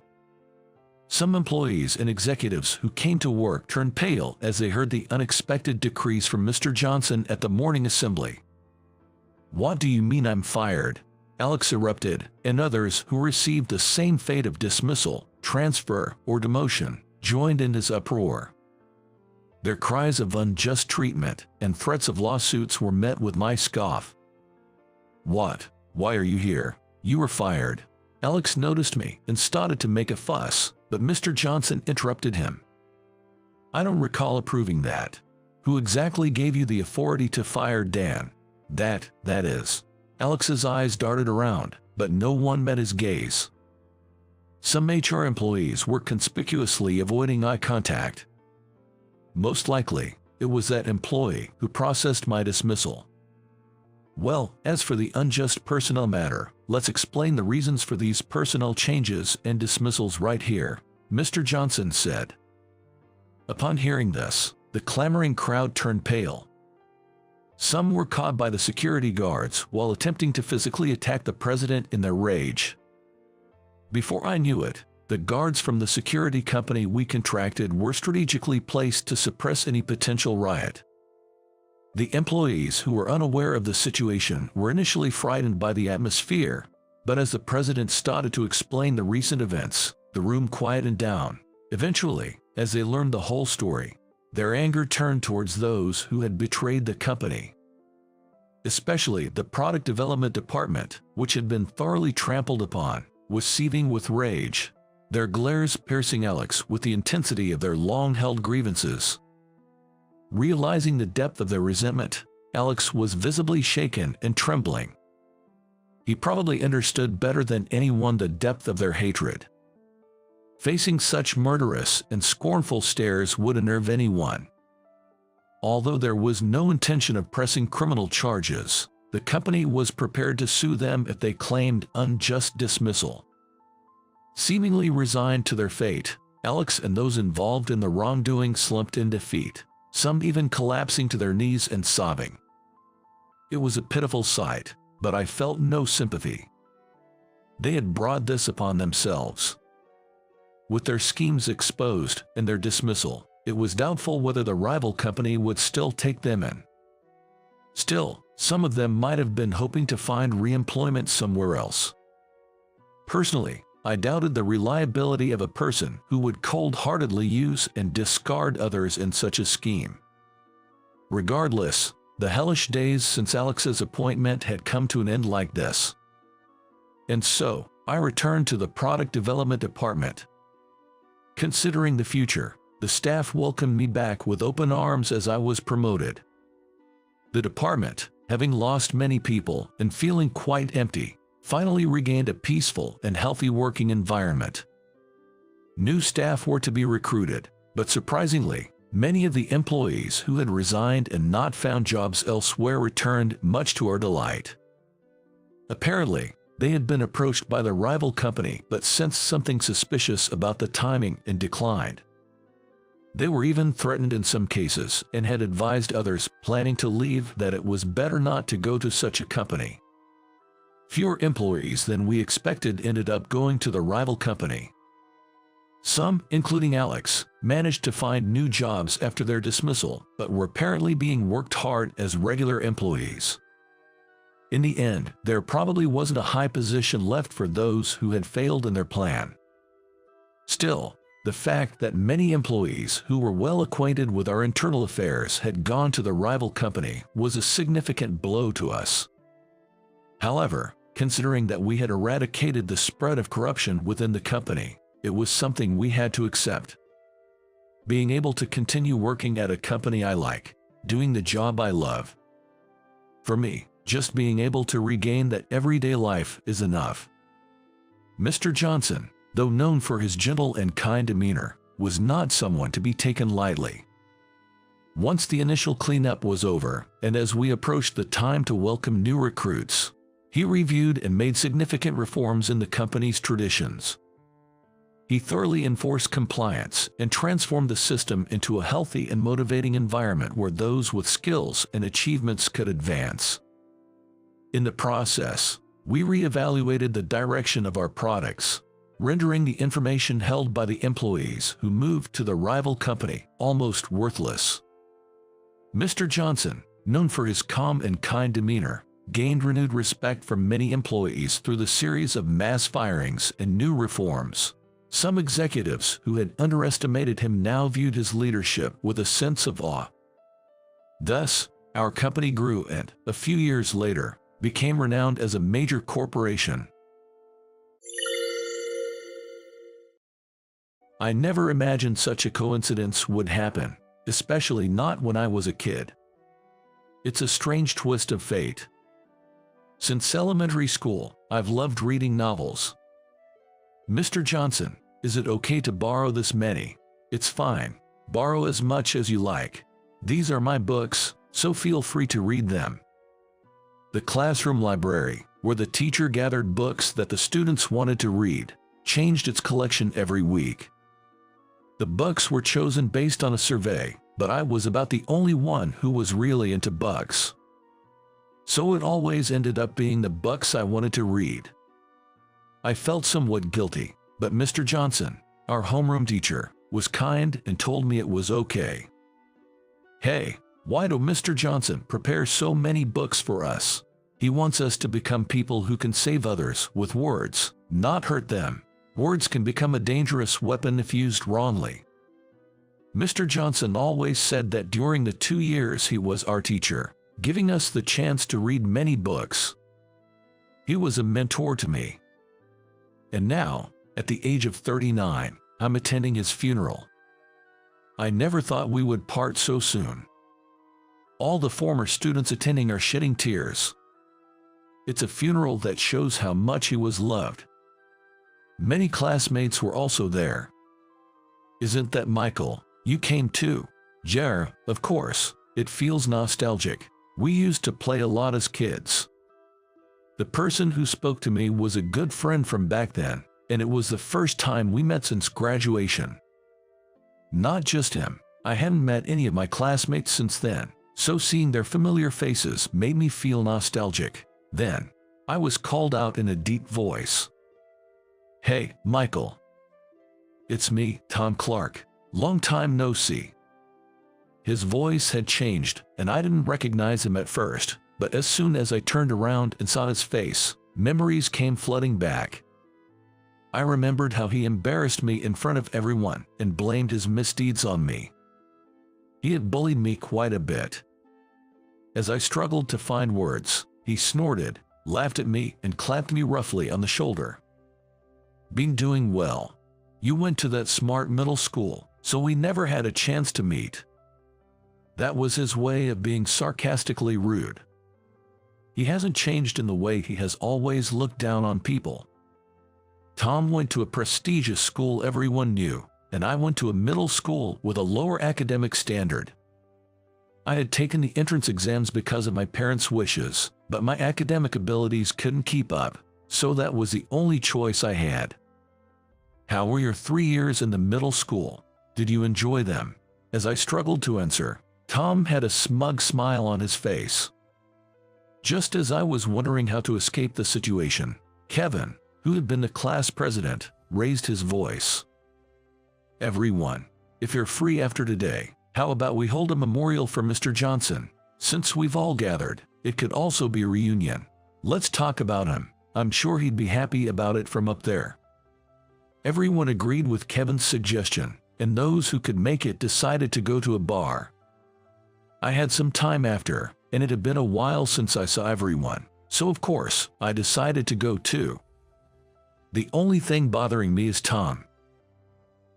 Some employees and executives who came to work turned pale as they heard the unexpected decrees from Mr. Johnson at the morning assembly. "What do you mean I'm fired?" Alex erupted, and others who received the same fate of dismissal, transfer, or demotion joined in his uproar. Their cries of unjust treatment and threats of lawsuits were met with my scoff. "What? Why are you here? You were fired." Alex noticed me and started to make a fuss, but Mr. Johnson interrupted him. "I don't recall approving that. Who exactly gave you the authority to fire Dan? That is." Alex's eyes darted around, but no one met his gaze. Some HR employees were conspicuously avoiding eye contact. Most likely, it was that employee who processed my dismissal. Well, as for the unjust personnel matter, let's explain the reasons for these personnel changes and dismissals right here, Mr. Johnson said. Upon hearing this, the clamoring crowd turned pale. Some were caught by the security guards while attempting to physically attack the president in their rage. Before I knew it, The guards from the security company we contracted were strategically placed to suppress any potential riot. The employees who were unaware of the situation were initially frightened by the atmosphere, but as the president started to explain the recent events, the room quieted down. Eventually, as they learned the whole story, their anger turned towards those who had betrayed the company. Especially the product development department, which had been thoroughly trampled upon, was seething with rage, their glares piercing Alex with the intensity of their long-held grievances. Realizing the depth of their resentment, Alex was visibly shaken and trembling. He probably understood better than anyone the depth of their hatred. Facing such murderous and scornful stares would unnerve anyone. Although there was no intention of pressing criminal charges, the company was prepared to sue them if they claimed unjust dismissal. Seemingly resigned to their fate, Alex and those involved in the wrongdoing slumped in defeat, some even collapsing to their knees and sobbing. It was a pitiful sight, but I felt no sympathy. They had brought this upon themselves. With their schemes exposed and their dismissal, it was doubtful whether the rival company would still take them in. Still, some of them might have been hoping to find re-employment somewhere else. Personally, I doubted the reliability of a person who would cold-heartedly use and discard others in such a scheme. Regardless, the hellish days since Alex's appointment had come to an end like this. And so, I returned to the product development department. Considering the future, the staff welcomed me back with open arms as I was promoted. The department, having lost many people and feeling quite empty, finally regained a peaceful and healthy working environment. New staff were to be recruited, but surprisingly, many of the employees who had resigned and not found jobs elsewhere returned, much to our delight. Apparently, they had been approached by the rival company but sensed something suspicious about the timing and declined. They were even threatened in some cases and had advised others planning to leave that it was better not to go to such a company. Fewer employees than we expected ended up going to the rival company. Some, including Alex, managed to find new jobs after their dismissal, but were apparently being worked hard as regular employees. In the end, there probably wasn't a high position left for those who had failed in their plan. Still, the fact that many employees who were well acquainted with our internal affairs had gone to the rival company was a significant blow to us. However, considering that we had eradicated the spread of corruption within the company, it was something we had to accept. Being able to continue working at a company I like, doing the job I love. For me, just being able to regain that everyday life is enough. Mr. Johnson, though known for his gentle and kind demeanor, was not someone to be taken lightly. Once the initial cleanup was over, and as we approached the time to welcome new recruits, he reviewed and made significant reforms in the company's traditions. He thoroughly enforced compliance and transformed the system into a healthy and motivating environment where those with skills and achievements could advance. In the process, we reevaluated the direction of our products, rendering the information held by the employees who moved to the rival company almost worthless. Mr. Johnson, known for his calm and kind demeanor, gained renewed respect from many employees through the series of mass firings and new reforms. Some executives who had underestimated him now viewed his leadership with a sense of awe. Thus, our company grew and, a few years later, became renowned as a major corporation. I never imagined such a coincidence would happen, especially not when I was a kid. It's a strange twist of fate. Since elementary school, I've loved reading novels. Mr. Johnson, is it okay to borrow this many? It's fine. Borrow as much as you like. These are my books, so feel free to read them. The classroom library, where the teacher gathered books that the students wanted to read, changed its collection every week. The books were chosen based on a survey, but I was about the only one who was really into books. So it always ended up being the books I wanted to read. I felt somewhat guilty, But Mr. Johnson, our homeroom teacher, was kind and told me it was okay. Hey, why do Mr. Johnson prepare so many books for us? He wants us to become people who can save others with words, not hurt them. Words can become a dangerous weapon if used wrongly. Mr. Johnson always said that during the 2 years he was our teacher, giving us the chance to read many books. He was a mentor to me. And now, at the age of 39, I'm attending his funeral. I never thought we would part so soon. All the former students attending are shedding tears. It's a funeral that shows how much he was loved. Many classmates were also there. Isn't that Michael? You came too. Jer, of course. It feels nostalgic. We used to play a lot as kids. The person who spoke to me was a good friend from back then, and it was the first time we met since graduation. Not just him. I hadn't met any of my classmates since then, so seeing their familiar faces made me feel nostalgic. Then, I was called out in a deep voice. Hey, Michael. It's me, Tom Clark. Long time no see. His voice had changed, and I didn't recognize him at first, but as soon as I turned around and saw his face, memories came flooding back. I remembered how he embarrassed me in front of everyone and blamed his misdeeds on me. He had bullied me quite a bit. As I struggled to find words, he snorted, laughed at me, and clapped me roughly on the shoulder. Been doing well. You went to that smart middle school, so we never had a chance to meet. That was his way of being sarcastically rude. He hasn't changed in the way he has always looked down on people. Tom went to a prestigious school everyone knew, and I went to a middle school with a lower academic standard. I had taken the entrance exams because of my parents' wishes, but my academic abilities couldn't keep up, so that was the only choice I had. How were your 3 years in the middle school? Did you enjoy them? As I struggled to answer, Tom had a smug smile on his face. Just as I was wondering how to escape the situation, Kevin, who had been the class president, raised his voice. Everyone, if you're free after today, how about we hold a memorial for Mr. Johnson? Since we've all gathered, it could also be a reunion. Let's talk about him. I'm sure he'd be happy about it from up there. Everyone agreed with Kevin's suggestion, and those who could make it decided to go to a bar. I had some time after, and it had been a while since I saw everyone, so of course, I decided to go too. The only thing bothering me is Tom.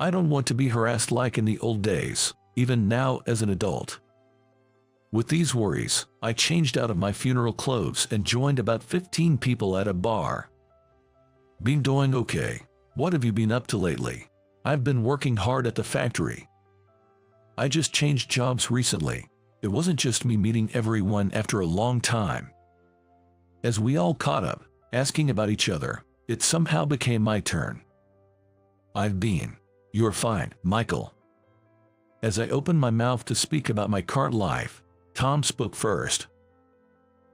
I don't want to be harassed like in the old days, even now as an adult. With these worries, I changed out of my funeral clothes and joined about 15 people at a bar. Been doing okay. What have you been up to lately? I've been working hard at the factory. I just changed jobs recently. It wasn't just me meeting everyone after a long time. As we all caught up, asking about each other, it somehow became my turn. You're fine, Michael. As I opened my mouth to speak about my current life, Tom spoke first.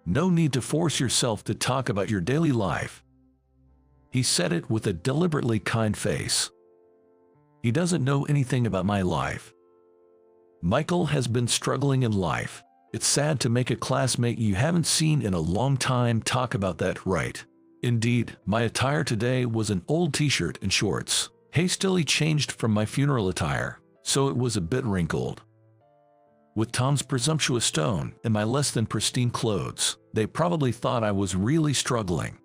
No need to force yourself to talk about your daily life. He said it with a deliberately kind face. He doesn't know anything about my life. Michael has been struggling in life. It's sad to make a classmate you haven't seen in a long time talk about that, right? Indeed, my attire today was an old t-shirt and shorts, hastily changed from my funeral attire, so it was a bit wrinkled. With Tom's presumptuous tone and my less than pristine clothes, they probably thought I was really struggling.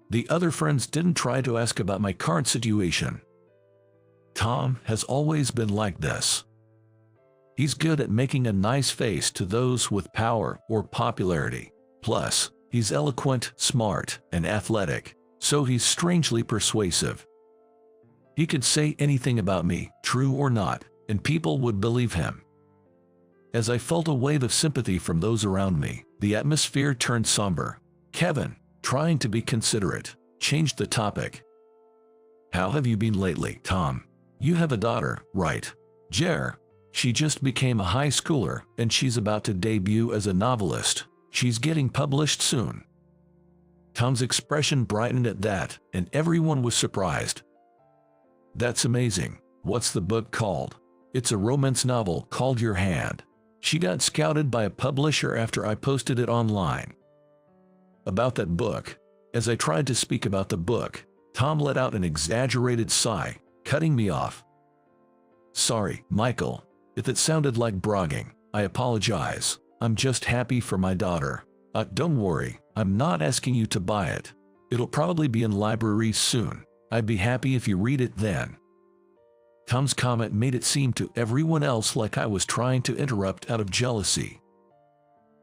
The other friends didn't try to ask about my current situation. Tom has always been like this. He's good at making a nice face to those with power or popularity. Plus, he's eloquent, smart, and athletic, so he's strangely persuasive. He could say anything about me, true or not, and people would believe him. As I felt a wave of sympathy from those around me, the atmosphere turned somber. Kevin, trying to be considerate, changed the topic. How have you been lately, Tom? You have a daughter, right? Jer. She just became a high schooler, and she's about to debut as a novelist. She's getting published soon. Tom's expression brightened at that, and everyone was surprised. That's amazing. What's the book called? It's a romance novel called Your Hand. She got scouted by a publisher after I posted it online. About that book. As I tried to speak about the book, Tom let out an exaggerated sigh, cutting me off. Sorry, Michael. If it sounded like bragging, I apologize. I'm just happy for my daughter. Don't worry, I'm not asking you to buy it. It'll probably be in libraries soon. I'd be happy if you read it then. Tom's comment made it seem to everyone else like I was trying to interrupt out of jealousy.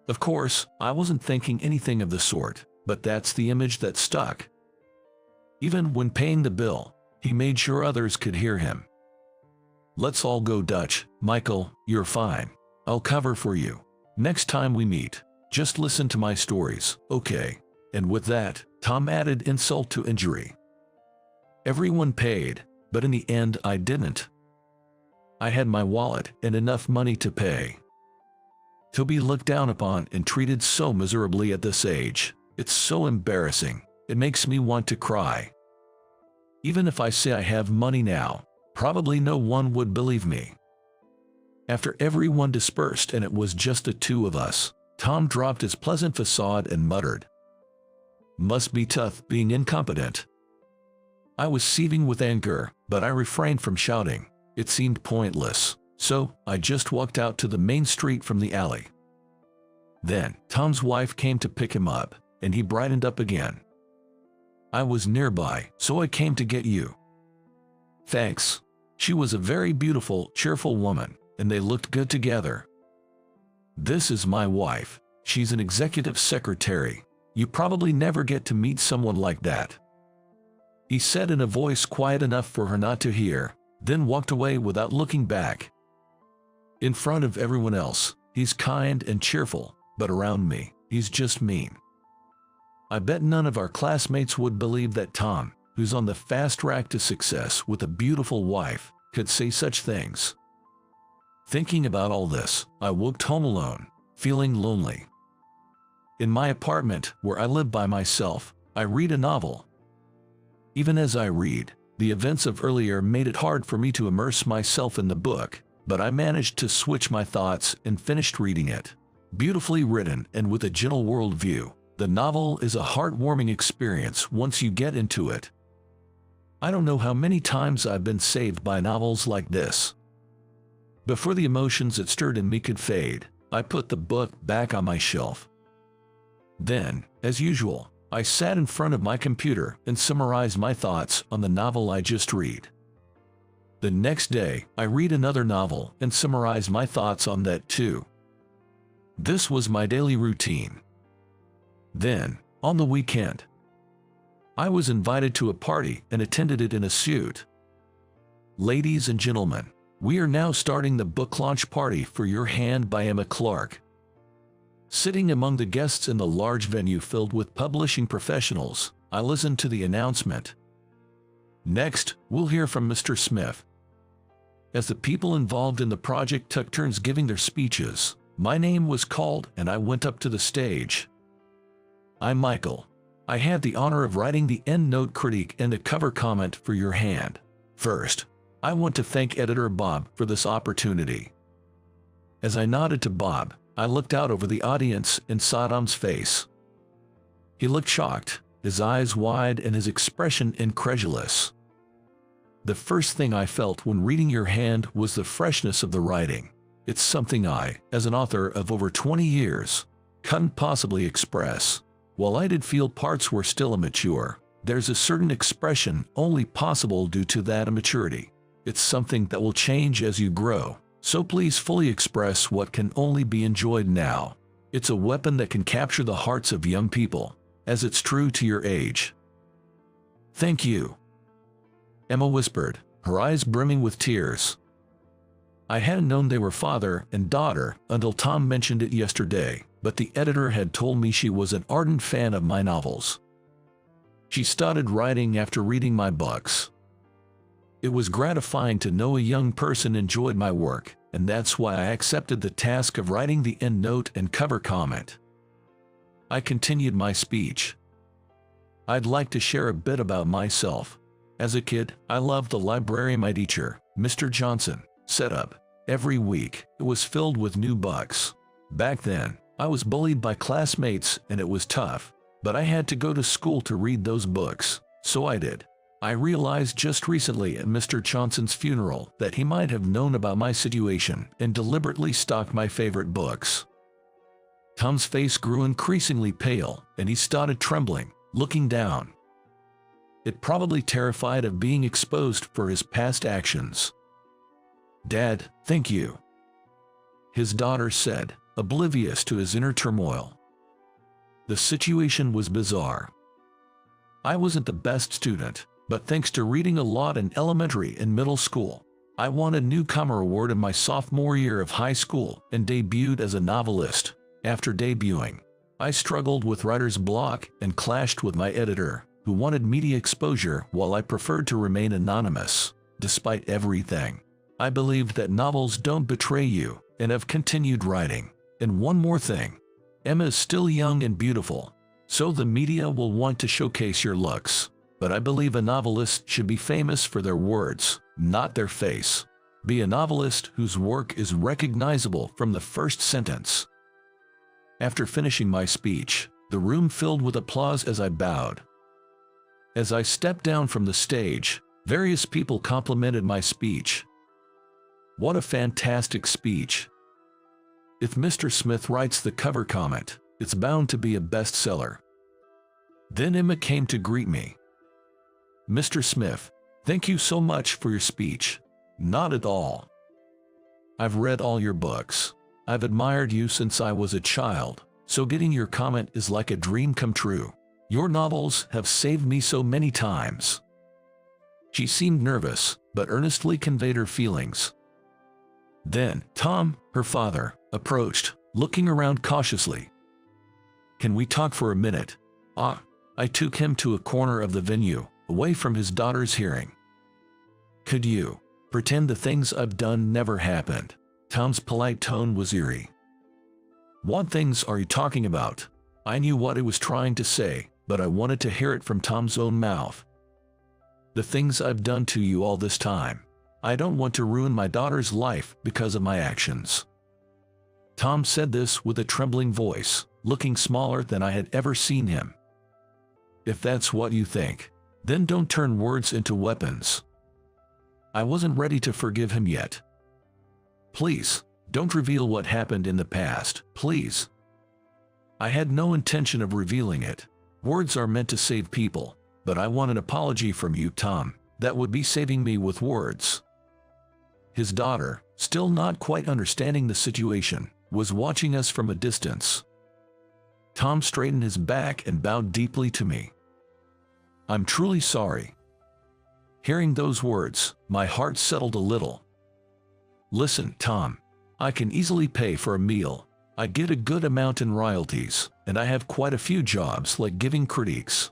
Of course, I wasn't thinking anything of the sort, but that's the image that stuck. Even when paying the bill, he made sure others could hear him. Let's all go Dutch, Michael, you're fine. I'll cover for you. Next time we meet, just listen to my stories, okay? And with that, Tom added insult to injury. Everyone paid, but in the end I didn't. I had my wallet and enough money to pay. To be looked down upon and treated so miserably at this age, it's so embarrassing, it makes me want to cry. Even if I say I have money now, probably no one would believe me. After everyone dispersed and it was just the two of us, Tom dropped his pleasant facade and muttered, "Must be tough being incompetent." I was seething with anger, but I refrained from shouting. It seemed pointless, so I just walked out to the main street from the alley. Then, Tom's wife came to pick him up, and he brightened up again. "I was nearby, so I came to get you." "Thanks." She was a very beautiful, cheerful woman, and they looked good together. "This is my wife. She's an executive secretary. You probably never get to meet someone like that," he said in a voice quiet enough for her not to hear, then walked away without looking back. In front of everyone else, he's kind and cheerful, but around me, he's just mean. I bet none of our classmates would believe that Tom, who's on the fast track to success with a beautiful wife, could say such things. Thinking about all this, I walked home alone, feeling lonely. In my apartment, where I live by myself, I read a novel. Even as I read, the events of earlier made it hard for me to immerse myself in the book, but I managed to switch my thoughts and finished reading it. Beautifully written and with a gentle worldview, the novel is a heartwarming experience once you get into it. I don't know how many times I've been saved by novels like this. Before the emotions it stirred in me could fade, I put the book back on my shelf. Then, as usual, I sat in front of my computer and summarized my thoughts on the novel I just read. The next day, I read another novel and summarize my thoughts on that too. This was my daily routine. Then, on the weekend, I was invited to a party and attended it in a suit. Ladies and gentlemen, we are now starting the book launch party for Your Hand by Emma Clark. Sitting among the guests in the large venue filled with publishing professionals, I listened to the announcement. Next, we'll hear from Mr. Smith. As the people involved in the project took turns giving their speeches, my name was called and I went up to the stage. I'm Michael. I had the honor of writing the endnote critique and the cover comment for Your Hand. First, I want to thank editor Bob for this opportunity. As I nodded to Bob, I looked out over the audience and saw Tom's face. He looked shocked, his eyes wide and his expression incredulous. The first thing I felt when reading Your Hand was the freshness of the writing. It's something I, as an author of over 20 years, couldn't possibly express. While I did feel parts were still immature, there's a certain expression only possible due to that immaturity. It's something that will change as you grow, so please fully express what can only be enjoyed now. It's a weapon that can capture the hearts of young people, as it's true to your age. Thank you, Emma whispered, her eyes brimming with tears. I hadn't known they were father and daughter until Tom mentioned it yesterday, but the editor had told me she was an ardent fan of my novels. She started writing after reading my books. It was gratifying to know a young person enjoyed my work, and that's why I accepted the task of writing the endnote and cover comment. I continued my speech. I'd like to share a bit about myself. As a kid, I loved the library my teacher, Mr. Johnson, set up. Every week, it was filled with new books. Back then, I was bullied by classmates and it was tough, but I had to go to school to read those books, so I did. I realized just recently at Mr. Johnson's funeral that he might have known about my situation and deliberately stocked my favorite books. Tom's face grew increasingly pale and he started trembling, looking down. It probably terrified of being exposed for his past actions. "Dad, thank you," his daughter said, oblivious to his inner turmoil. The situation was bizarre. I wasn't the best student, but thanks to reading a lot in elementary and middle school, I won a newcomer award in my sophomore year of high school and debuted as a novelist. After debuting, I struggled with writer's block and clashed with my editor, who wanted media exposure while I preferred to remain anonymous. Despite everything, I believed that novels don't betray you and have continued writing. And one more thing, Emma is still young and beautiful, so the media will want to showcase your looks. But I believe a novelist should be famous for their words, not their face. Be a novelist whose work is recognizable from the first sentence. After finishing my speech, the room filled with applause as I bowed. As I stepped down from the stage, various people complimented my speech. "What a fantastic speech. If Mr. Smith writes the cover comment, it's bound to be a bestseller." Then Emma came to greet me. "Mr. Smith, thank you so much for your speech." "Not at all. I've read all your books. I've admired you since I was a child, so getting your comment is like a dream come true. Your novels have saved me so many times." She seemed nervous, but earnestly conveyed her feelings. Then, Tom, her father, approached, looking around cautiously. "Can we talk for a minute?" I took him to a corner of the venue, away from his daughter's hearing. "Could you pretend the things I've done never happened?" Tom's polite tone was eerie. "What things are you talking about?" I knew what he was trying to say, but I wanted to hear it from Tom's own mouth. "The things I've done to you all this time. I don't want to ruin my daughter's life because of my actions." Tom said this with a trembling voice, looking smaller than I had ever seen him. "If that's what you think, then don't turn words into weapons." I wasn't ready to forgive him yet. "Please, don't reveal what happened in the past, please." I had no intention of revealing it. Words are meant to save people, but I want an apology from you, Tom. That would be saving me with words. His daughter, still not quite understanding the situation, was watching us from a distance. Tom straightened his back and bowed deeply to me. "I'm truly sorry." Hearing those words, my heart settled a little. "Listen, Tom, I can easily pay for a meal. I get a good amount in royalties, and I have quite a few jobs like giving critiques.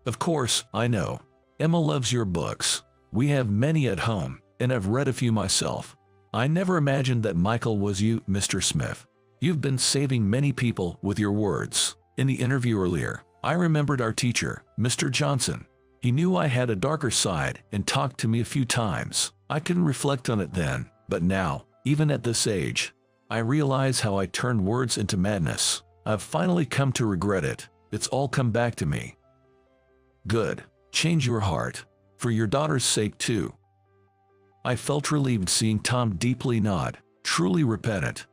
Of course, I know. Emma loves your books. We have many at home, and I've read a few myself. I never imagined that Michael was you, Mr. Smith. You've been saving many people with your words." In the interview earlier, I remembered our teacher, Mr. Johnson. He knew I had a darker side and talked to me a few times. I couldn't reflect on it then, but now, even at this age, I realize how I turned words into madness. I've finally come to regret it. It's all come back to me. "Good. Change your heart. For your daughter's sake too." I felt relieved seeing Tom deeply nod, truly repentant.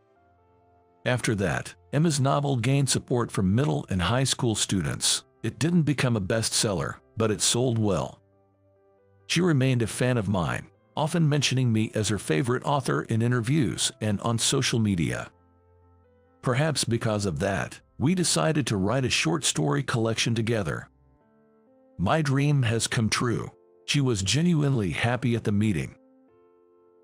After that, Emma's novel gained support from middle and high school students. It didn't become a bestseller, but it sold well. She remained a fan of mine, often mentioning me as her favorite author in interviews and on social media. Perhaps because of that, we decided to write a short story collection together. My dream has come true. She was genuinely happy at the meeting.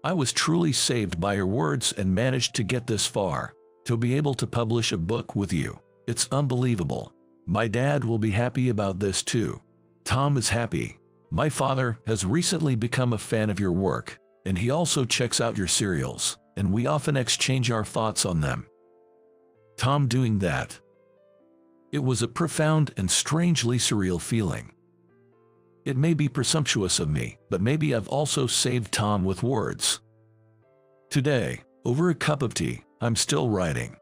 I was truly saved by her words and managed to get this far. To be able to publish a book with you, it's unbelievable. My dad will be happy about this too. Tom is happy. My father has recently become a fan of your work, and he also checks out your serials, and we often exchange our thoughts on them. Tom doing that. It was a profound and strangely surreal feeling. It may be presumptuous of me, but maybe I've also saved Tom with words. Today, over a cup of tea, I'm still writing.